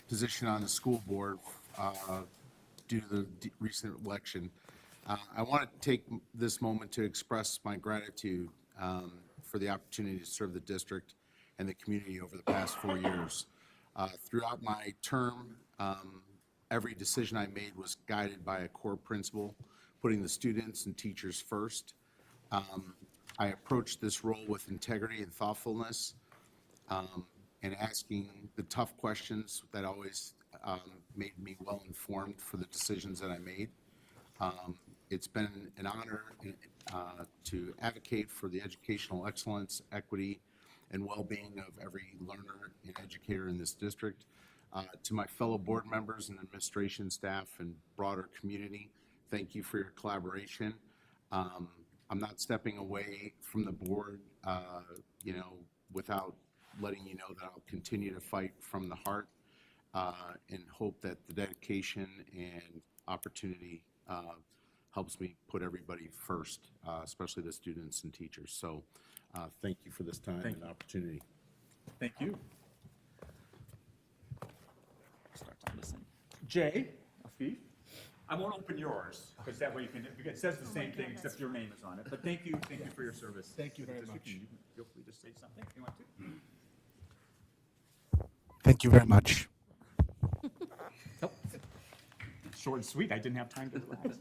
Speaker 17: position on the school board due to the recent election, I want to take this moment to express my gratitude for the opportunity to serve the district and the community over the past 4 years. Throughout my term, every decision I made was guided by a core principle, putting the students and teachers first. I approached this role with integrity and thoughtfulness, and asking the tough questions that always made me well informed for the decisions that I made. It's been an honor to advocate for the educational excellence, equity, and well-being of every learner and educator in this district. To my fellow board members and administration staff and broader community, thank you for your collaboration. I'm not stepping away from the board, you know, without letting you know that I'll continue to fight from the heart and hope that the dedication and opportunity helps me put everybody first, especially the students and teachers. So thank you for this time and opportunity.
Speaker 5: Thank you. Start to listen. Jay, Afif, I won't open yours, because that way you can, it says the same thing except your name is on it. But thank you for your service.
Speaker 16: Thank you very much.
Speaker 5: You can feel free to say something if you want to.
Speaker 16: Thank you very much.
Speaker 5: Nope. Short and sweet, I didn't have time to relax.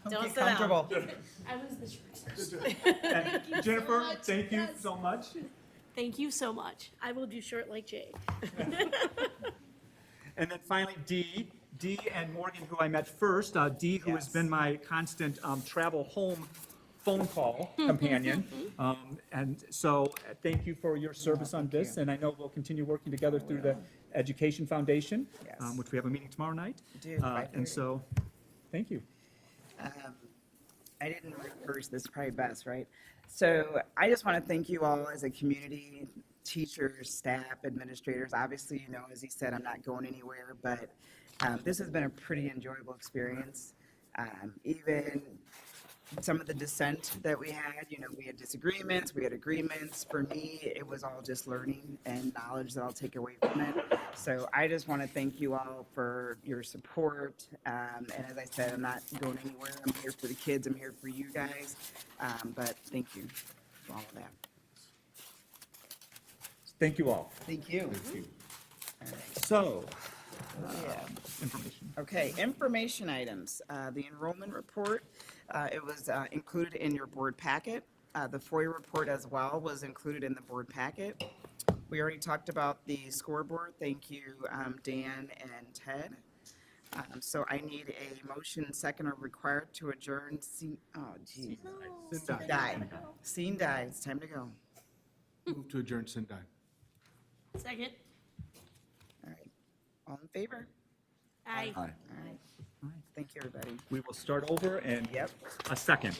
Speaker 1: Don't
Speaker 2: Get
Speaker 1: sit down.
Speaker 2: comfortable.
Speaker 1: I was the shortest.
Speaker 5: And Jennifer, thank you so much.
Speaker 1: Thank you so much. I will do short like Jay.
Speaker 5: And then finally, Dee and Morgan, who I met first. Dee, who has been my constant travel home phone call companion. And so thank you for your service on this. And I know we'll continue working together through the Education Foundation,
Speaker 2: Yes.
Speaker 5: which we have a meeting tomorrow night.
Speaker 2: We do, 5:30.
Speaker 5: And so, thank you.
Speaker 2: I didn't rehearse this, probably best, right? So I just want to thank you all as a community, teachers, staff, administrators. Obviously, you know, as he said, I'm not going anywhere, but this has been a pretty enjoyable experience. Even some of the dissent that we had, you know, we had disagreements, we had agreements. For me, it was all just learning and knowledge that I'll take away from it. So I just want to thank you all for your support. And as I said, I'm not going anywhere. I'm here for the kids. I'm here for you guys. But thank you for all of that.
Speaker 5: Thank you all.
Speaker 2: Thank you.
Speaker 5: Thank you.
Speaker 2: All right.
Speaker 5: So,
Speaker 2: Yeah.
Speaker 5: information.
Speaker 2: Okay, information items. The enrollment report, it was included in your board packet. The FOIA report as well was included in the board packet. We already talked about the scoreboard. Thank you, Dan and Ted. So I need a motion, second or required to adjourn. Oh, geez. Scene die. It's time to go.
Speaker 16: Move to adjourn Sendai.
Speaker 1: Second.
Speaker 2: All right. All in favor?
Speaker 1: Aye.
Speaker 2: All right. Thank you, everybody.
Speaker 5: We will start over in
Speaker 2: Yep.
Speaker 5: a second.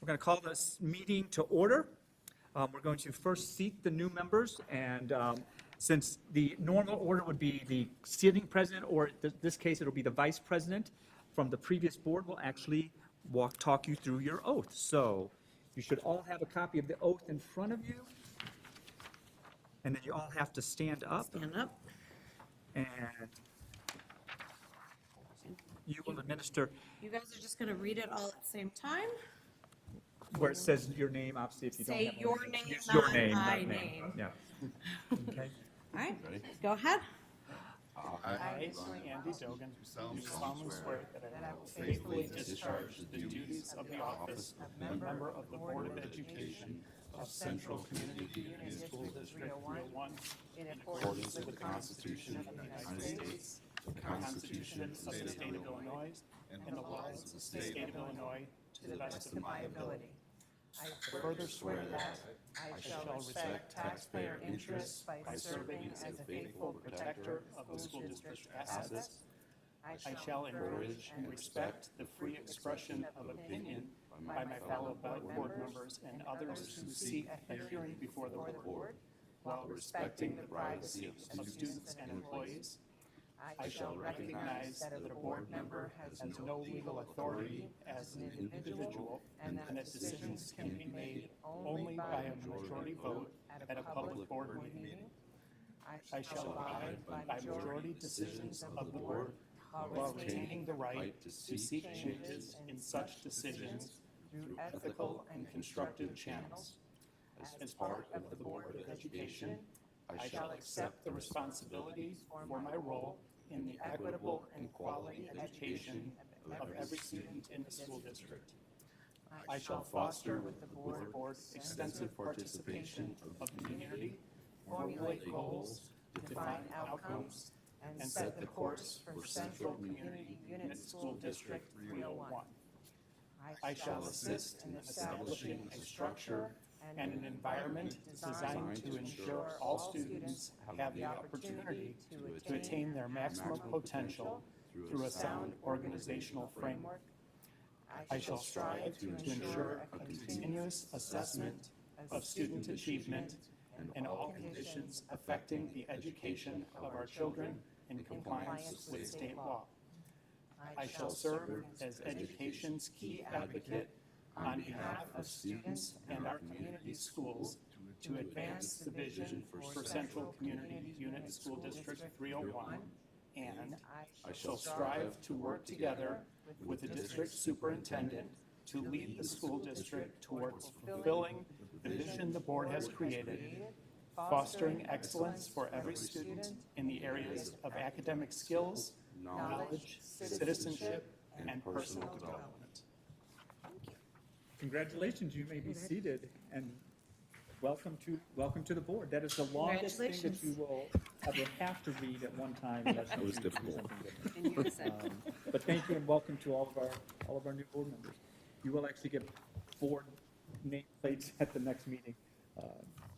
Speaker 5: We're going to call this meeting to order. We're going to first seat the new members, and since the normal order would be the sitting president, or in this case, it'll be the vice president from the previous board, will actually talk you through your oath. So you should all have a copy of the oath in front of you. And then you all have to stand up.
Speaker 13: Stand up.
Speaker 5: And you will administer
Speaker 13: You guys are just going to read it all at the same time?
Speaker 5: where it says your name, obviously, if you don't
Speaker 13: Say
Speaker 5: have one.
Speaker 13: your name,
Speaker 5: Use your
Speaker 13: not
Speaker 5: name,
Speaker 13: my
Speaker 5: not
Speaker 13: name.
Speaker 5: Yeah. Okay.
Speaker 13: All right, go ahead.
Speaker 19: I, Andy Dogan, do solemnly swear that I will faithfully discharge the duties of the office of member of the Board of Education of Central Community Unit School District 301 in accordance with the Constitution of the United States, the Constitution of the State of Illinois, and the laws of the State of Illinois to the best of my ability. I further swear that I shall respect taxpayer interests by serving as a faithful protector of the school district assets. I shall encourage and respect the free expression of opinion by my fellow board members and others who seek a hearing before the board, while respecting the privacy of students and employees. I shall recognize that a board member has no legal authority as an individual, and that decisions can be made only by a majority vote at a public board meeting. I shall abide by majority decisions of the board while retaining the right to seek changes in such decisions through ethical and constructive channels. As part of the Board of Education, I shall accept the responsibility for my role in the equitable and quality education of every student in the school district. I shall foster with the board extensive participation of the community, formulate goals, define outcomes, and set the course for Central Community Unit School District 301. I shall assist in establishing a structure and an environment designed to ensure all students have the opportunity to attain their maximum potential through a sound organizational framework. I shall strive to ensure a continuous assessment of student achievement in all conditions affecting the education of our children in compliance with state law. I shall serve as education's key advocate on behalf of students and our community schools to advance the vision for Central Community Unit School District 301, and I shall strive to work together with the district superintendent to lead the school district towards fulfilling the vision the board has created, fostering excellence for every student in the areas of academic skills, knowledge, citizenship, and personal development.
Speaker 5: Congratulations, you may be seated, and welcome to the board. That is the longest thing that you will ever have to read at one time. It was difficult. But thank you and welcome to all of our new board members. You will actually get board nameplates at the next meeting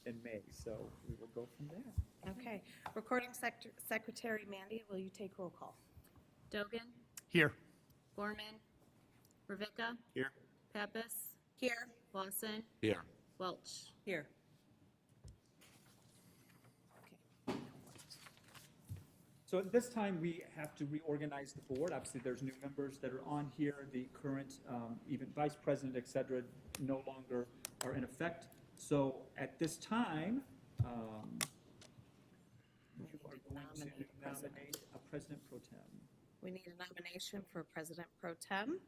Speaker 5: in May, so we will go from there.
Speaker 13: Okay. Recording Secretary Mandy, will you take roll call?
Speaker 19: Dogan,
Speaker 15: Here.
Speaker 19: Gorman, Ravicka,
Speaker 15: Here.
Speaker 19: Pappas,
Speaker 13: Here.
Speaker 19: Lawson,
Speaker 11: Here.
Speaker 19: Welch.
Speaker 13: Here.
Speaker 5: So at this time, we have to reorganize the board. Obviously, there's new members that are on here. The current, even vice president, et cetera, no longer are in effect. So at this time, you are going to nominate a president pro tem.
Speaker 13: We need a nomination for President Pro Tem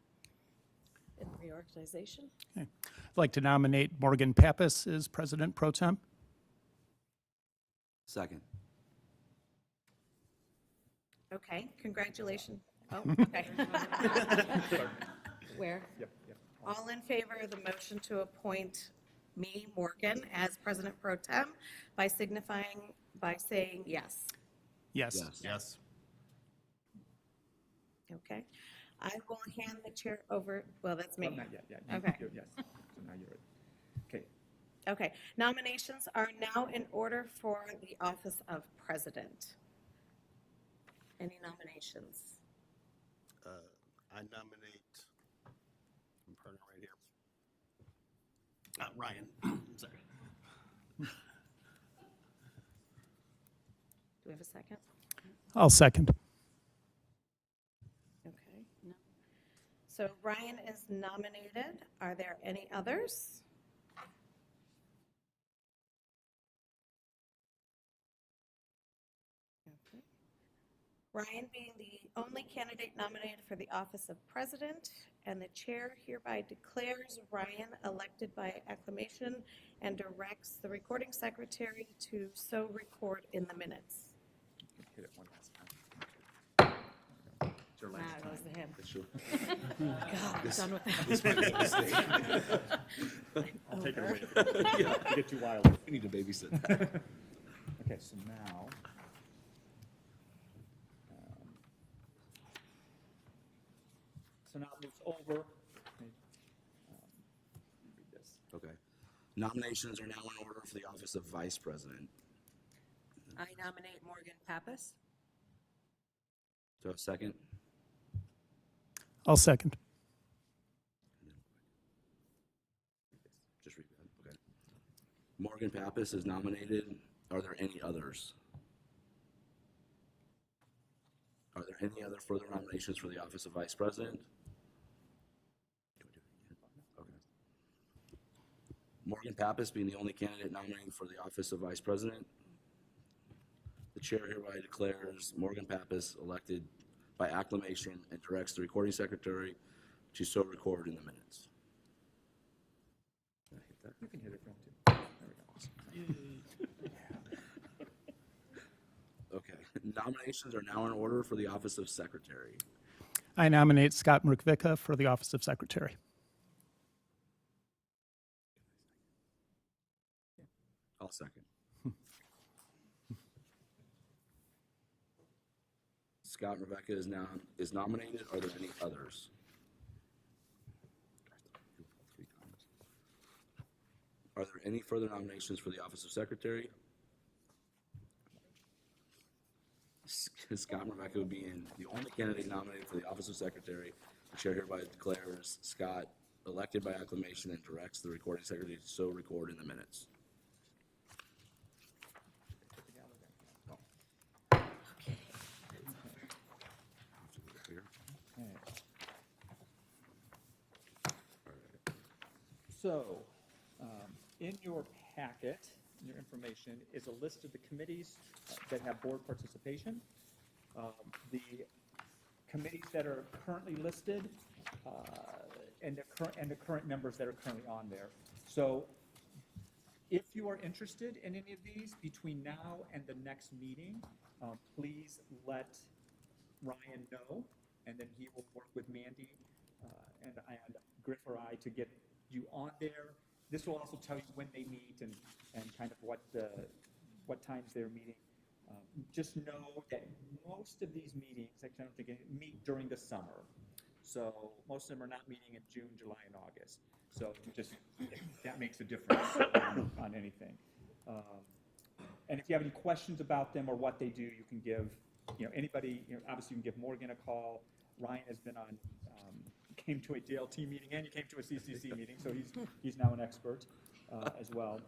Speaker 13: in reorganization.
Speaker 20: Okay. I'd like to nominate Morgan Pappas as President Pro Tem.
Speaker 11: Second.
Speaker 13: Okay, congratulations. Oh, okay. Where?
Speaker 5: Yep.
Speaker 13: All in favor of the motion to appoint me, Morgan, as President Pro Tem by signifying by saying yes.
Speaker 20: Yes.
Speaker 11: Yes.
Speaker 13: Okay. I will hand the chair over, well, that's me.
Speaker 5: Well, not yet, yeah.
Speaker 13: Okay.
Speaker 5: Yes, so now you're ready. Okay.
Speaker 13: Okay, nominations are now in order for the office of president. Any nominations?
Speaker 21: I nominate, I'm putting it right here.
Speaker 19: Ryan, sorry.
Speaker 13: Do we have a second?
Speaker 20: I'll second.
Speaker 13: Okay. No. So Ryan is nominated. Are there any others? Okay. Ryan being the only candidate nominated for the office of president, and the chair hereby declares Ryan elected by acclamation and directs the recording secretary to so record in the minutes.
Speaker 5: Hit it one last time. It's your last
Speaker 13: Nah, it goes
Speaker 5: time.
Speaker 13: to him.
Speaker 5: It's your-
Speaker 13: God, I'm
Speaker 5: This-
Speaker 13: done with that.
Speaker 5: this might be a mistake. I'll take it away. Yeah, you get too wild.
Speaker 11: We need to babysit that.
Speaker 5: Okay, so now. So now it moves over. Read this.
Speaker 11: Okay. Nominations are now in order for the office of vice president.
Speaker 18: I nominate Morgan Pappas.
Speaker 11: Do I have a second?
Speaker 20: I'll second.
Speaker 11: Just read that. Okay. Morgan Pappas is nominated. Are there any others? Are there any other further nominations for the office of vice president? Okay. Morgan Pappas being the only candidate nominated for the office of vice president, the chair hereby declares Morgan Pappas elected by acclamation and directs the recording secretary to so record in the minutes.
Speaker 5: Did I hit that? You can hit it if you want to. There we go.
Speaker 11: Okay. Nominations are now in order for the office of secretary.
Speaker 20: I nominate Scott Mrkvika for the office of secretary.
Speaker 11: I'll second. Scott Rebecca is nominated. Are there any others? Are there any further nominations for the office of secretary? Scott Rebecca would be the only candidate nominated for the office of secretary. The chair hereby declares Scott elected by acclamation and directs the recording secretary to so record in the minutes.
Speaker 5: So, in your packet, in your information, is a list of the committees that have board participation. The committees that are currently listed, and the current members that are currently on there. So, if you are interested in any of these between now and the next meeting, please let Ryan know, and then he will work with Mandy and Griff or I to get you on there. This will also tell you when they meet and kind of what times they're meeting. Just know that most of these meetings, actually I don't think any, meet during the summer. So most of them are not meeting in June, July, and August. So just that makes a difference on anything. And if you have any questions about them or what they do, you can give anybody. Obviously you can give Morgan a call. Ryan has been on. Came to a DLT meeting and you came to a CCC meeting, so he's now an expert as well.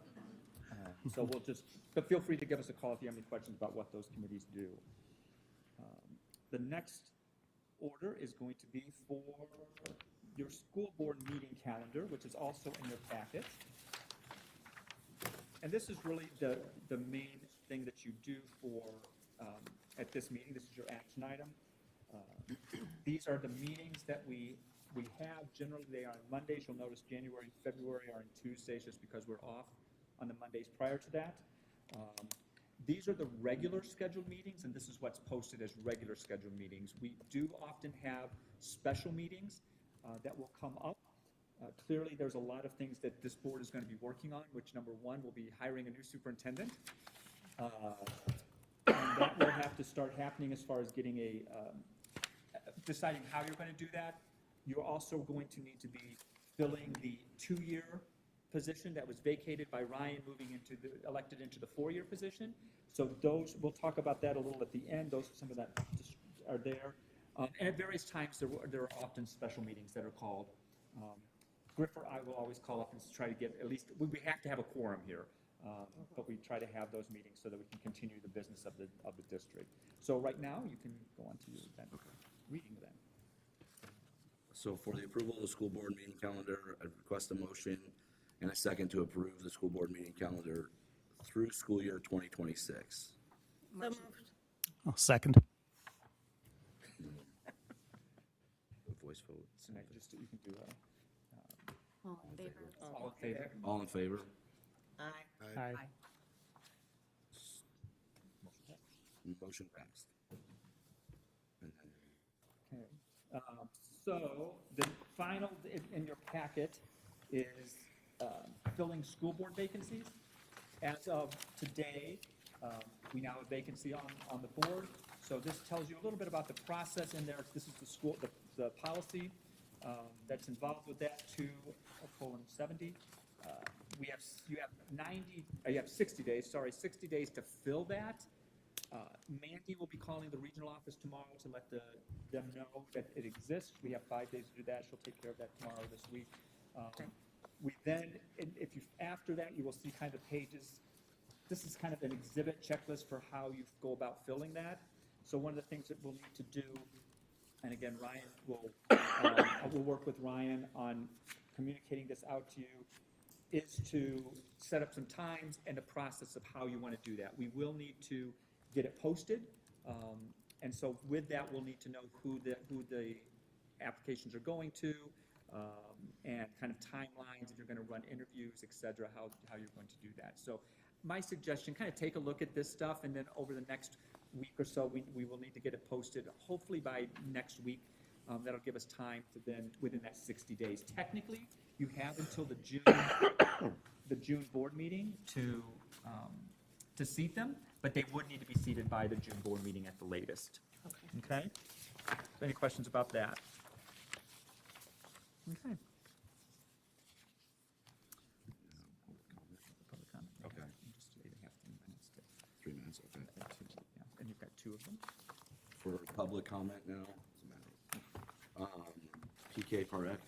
Speaker 5: So but feel free to give us a call if you have any questions about what those committees do. The next order is going to be for your school board meeting calendar, which is also in your packet. And this is really the main thing that you do for at this meeting. This is your action item. These are the meetings that we have. Generally, they are on Mondays. You'll notice January and February are on Tuesdays just because we're off on the Mondays prior to that. These are the regular scheduled meetings, and this is what's posted as regular scheduled meetings. We do often have special meetings that will come up. Clearly, there's a lot of things that this board is going to be working on, which number one will be hiring a new superintendent. And that will have to start happening as far as getting deciding how you're going to do that. You're also going to need to be filling the 2-year position that was vacated by Ryan moving elected into the 4-year position. So those, we'll talk about that a little at the end. Those are some of that are there. And at various times there are often special meetings that are called. Griff or I will always call up and try to get at least, we have to have a quorum here, but we try to have those meetings so that we can continue the business of the district. So right now, you can go on to your event reading then.
Speaker 11: So for the approval of the school board meeting calendar, I request a motion and a second to approve the school board meeting calendar through school year 2026.
Speaker 10: So moved.
Speaker 20: I'll second.
Speaker 11: Voice vote.
Speaker 5: And you can do
Speaker 10: All in favor?
Speaker 5: all in favor.
Speaker 11: All in favor?
Speaker 10: Aye.
Speaker 20: Aye.
Speaker 11: Motion passed.
Speaker 5: Okay. So the final in your packet is filling school board vacancies. As of today, we now have vacancy on the board. So this tells you a little bit about the process in there. This is the school, the policy that's involved with that, 2:70. You have 60 days, 60 days to fill that. Mandy will be calling the regional office tomorrow to let them know that it exists. We have 5 days to do that. She'll take care of that tomorrow this week. We then, after that, you will see kind of pages. This is kind of an exhibit checklist for how you go about filling that. So one of the things that we'll need to do, and again, Ryan will work with Ryan on communicating this out to you, is to set up some times and the process of how you want to do that. We will need to get it posted, and so with that, we'll need to know who the applications are going to, and kind of timelines, if you're going to run interviews, et cetera, how you're going to do that. So my suggestion, kind of take a look at this stuff, and then over the next week or so, we will need to get it posted, hopefully by next week. That'll give us time to then, within that 60 days. Technically, you have until the June board meeting to seat them, but they would need to be seated by the June board meeting at the latest. Okay? So any questions about that? Okay. Public comment.
Speaker 11: Okay.
Speaker 5: Just 8.5 minutes to
Speaker 11: 3 minutes, okay.
Speaker 5: yeah, and you've got 2 of them.
Speaker 11: For public comment now, PK Parek.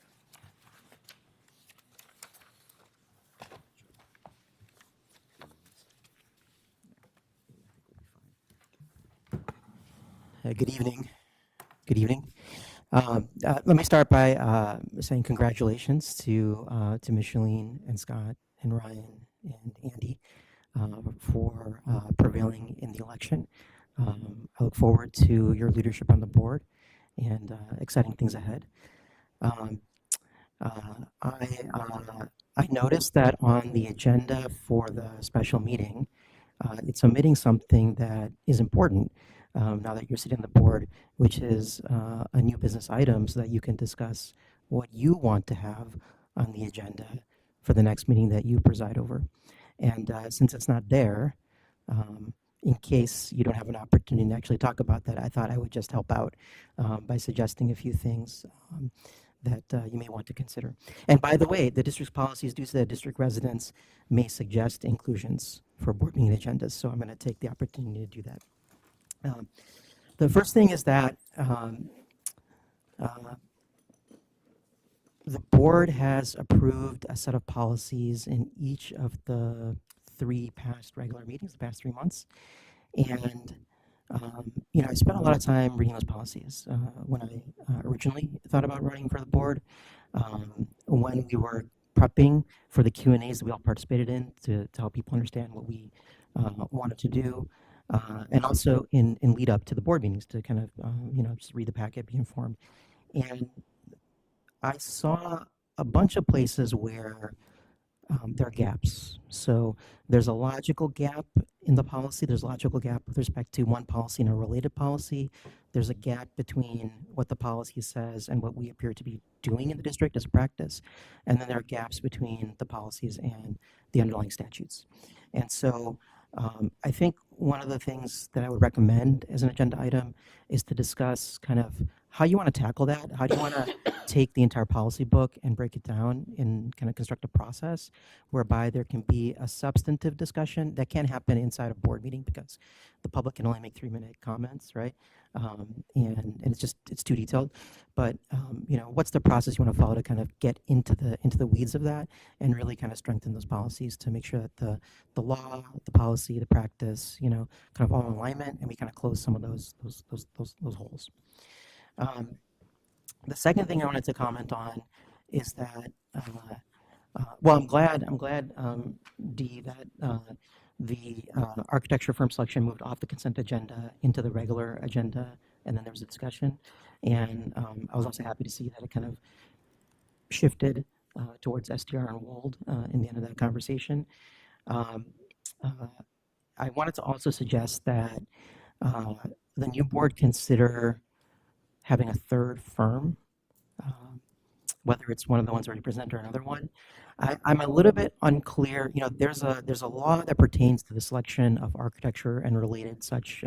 Speaker 21: Good evening. Good evening. Let me start by saying congratulations to Micheline and Scott and Ryan and Andy for prevailing in the election. I look forward to your leadership on the board and exciting things ahead. I noticed that on the agenda for the special meeting, it's omitting something that is important now that you're sitting on the board, which is a new business item so that you can discuss what you want to have on the agenda for the next meeting that you preside over. And since it's not there, in case you don't have an opportunity to actually talk about that, I thought I would just help out by suggesting a few things that you may want to consider. And by the way, the district's policies do say that district residents may suggest inclusions for board meeting agendas, so I'm going to take the opportunity to do that. The first thing is that the board has approved a set of policies in each of the 3 past regular meetings, the past 3 months. And, I spent a lot of time reading those policies when I originally thought about running for the board, when we were prepping for the Q&As that we all participated in to help people understand what we wanted to do. And also in lead up to the board meetings to kind of, just read the packet, be informed. And I saw a bunch of places where there are gaps. So there's a logical gap in the policy. There's a logical gap with respect to one policy and a related policy. There's a gap between what the policy says and what we appear to be doing in the district as a practice. And then there are gaps between the policies and the underlying statutes. And so I think one of the things that I would recommend as an agenda item is to discuss kind of how you want to tackle that. How do you want to take the entire policy book and break it down in kind of construct a process whereby there can be a substantive discussion that can happen inside a board meeting because the public can only make 3-minute comments, right? And it's too detailed. But what's the process you want to follow to kind of get into the weeds of that and really kind of strengthen those policies to make sure that the law, the policy, the practice, kind of all in alignment, and we kind of close some of those holes. The second thing I wanted to comment on is that, well, I'm glad, Dee, that the architecture firm selection moved off the consent agenda into the regular agenda, and then there was a discussion. And I was also happy to see that it kind of shifted towards STR and Wold in the end of that conversation. I wanted to also suggest that the new board consider having a third firm, whether it's one of the ones already presented or another one. I'm a little bit unclear. There's a law that pertains to the selection of architecture and related such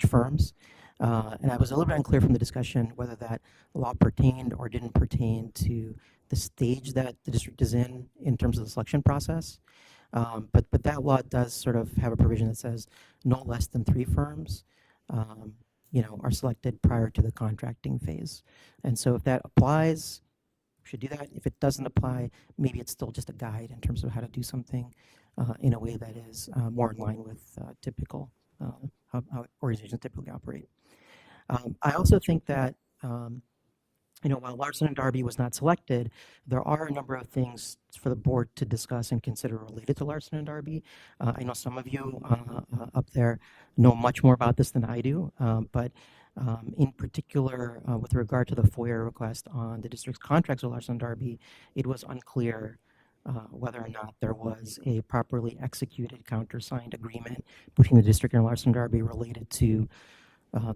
Speaker 21: firms, and I was a little bit unclear from the discussion whether that law pertained or didn't pertain to the stage that the district is in terms of the selection process. But that law does sort of have a provision that says no less than 3 firms are selected prior to the contracting phase. And so if that applies, we should do that. If it doesn't apply, maybe it's still just a guide in terms of how to do something in a way that is more in line with typical, how organizations typically operate. I also think that, while Larson and Darby was not selected, there are a number of things for the board to discuss and consider related to Larson and Darby. I know some of you up there know much more about this than I do, but in particular, with regard to the FOIA request on the district's contracts with Larson and Darby, it was unclear whether or not there was a properly executed countersigned agreement between the district and Larson and Darby related to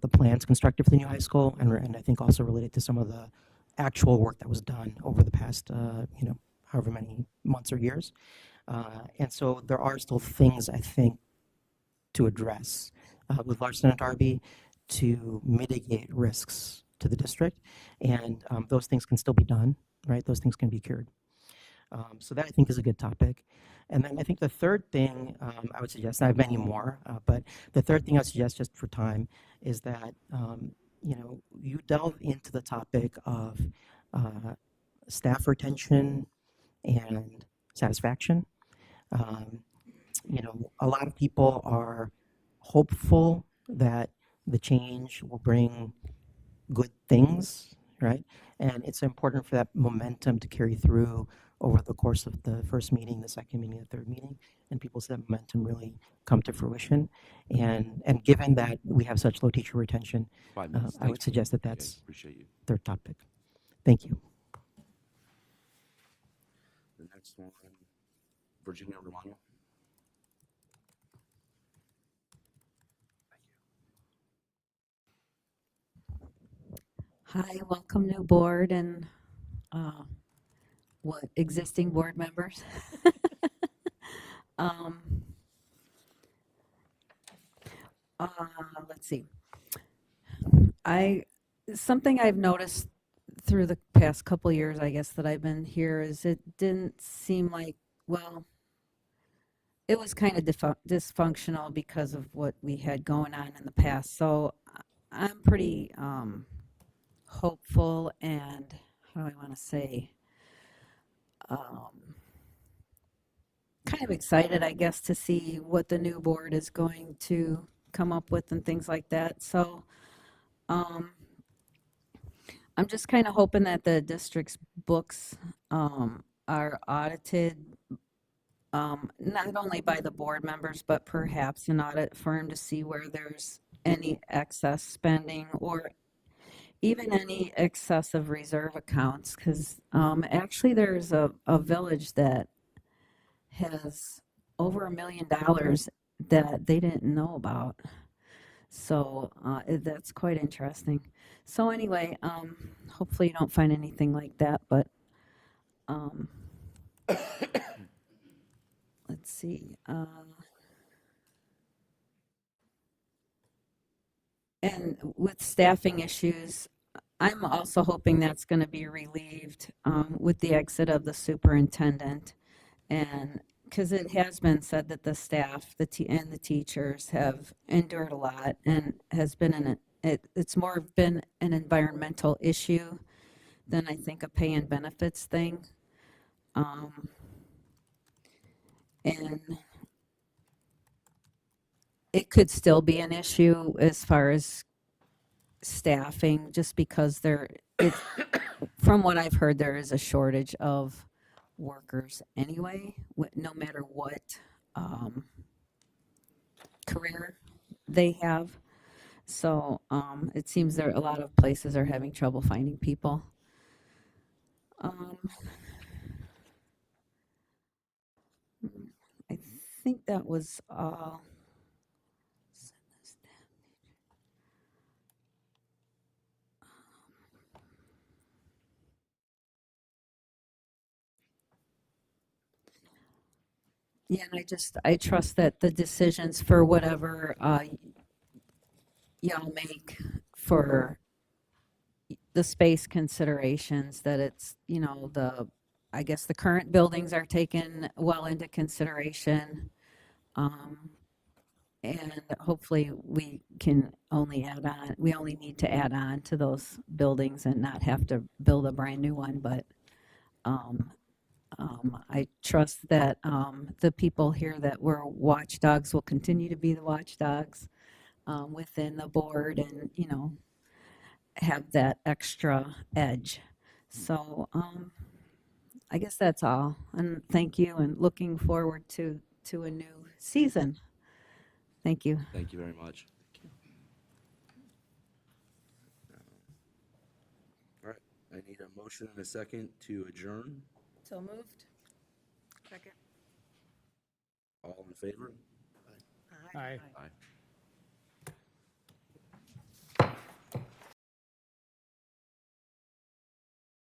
Speaker 21: the plans constructed for the new high school, and I think also related to some of the actual work that was done over the past, however many months or years. And so there are still things, I think, to address with Larson and Darby to mitigate risks to the district, and those things can still be done, right? Those things can be cured. So that, I think, is a good topic. And then I think the third thing I would suggest, and I have many more, but the third thing I would suggest just for time is that, you delve into the topic of staff retention and satisfaction. A lot of people are hopeful that the change will bring good things, right? And it's important for that momentum to carry through over the course of the first meeting, the second meeting, the third meeting, and people see that momentum really come to fruition. And given that we have such low teacher retention, I would suggest that that's third topic. Thank you.
Speaker 11: The next one, Virginia Romano.
Speaker 9: Hi, welcome new board and existing board members. Let's see. Something I've noticed through the past couple years, I guess, that I've been here is it didn't seem like, well, it was kind of dysfunctional because of what we had going on in the past. So I'm pretty hopeful and, how do I want to say, kind of excited, I guess, to see what the new board is going to come up with and things like that. So I'm just kind of hoping that the district's books are audited, not only by the board members, but perhaps an audit firm to see where there's any excess spending or even any excessive reserve accounts. Because actually there's a village that has over $1 million that they didn't know about. So that's quite interesting. So anyway, hopefully you don't find anything like that, but let's see. And with staffing issues, I'm also hoping that's going to be relieved with the exit of the superintendent. And because it has been said that the staff, and the teachers have endured a lot and has been it's more been an environmental issue than I think a pay and benefits thing. And it could still be an issue as far as staffing, just because from what I've heard, there is a shortage of workers anyway, no matter what career they have. So it seems there a lot of places are having trouble finding people. I think that was all. Yeah, and I trust that the decisions for whatever y'all make for the space considerations, that it's, I guess the current buildings are taken well into consideration. And hopefully we only need to add on to those buildings and not have to build a brand new one. But I trust that the people here that were watchdogs will continue to be the watchdogs within the board, and, have that extra edge. So I guess that's all. And thank you, and looking forward to a new season. Thank you.
Speaker 11: Thank you very much. All right, I need a motion and a second to adjourn.
Speaker 13: So moved. Second.
Speaker 11: All in favor?
Speaker 20: Aye.
Speaker 11: Aye.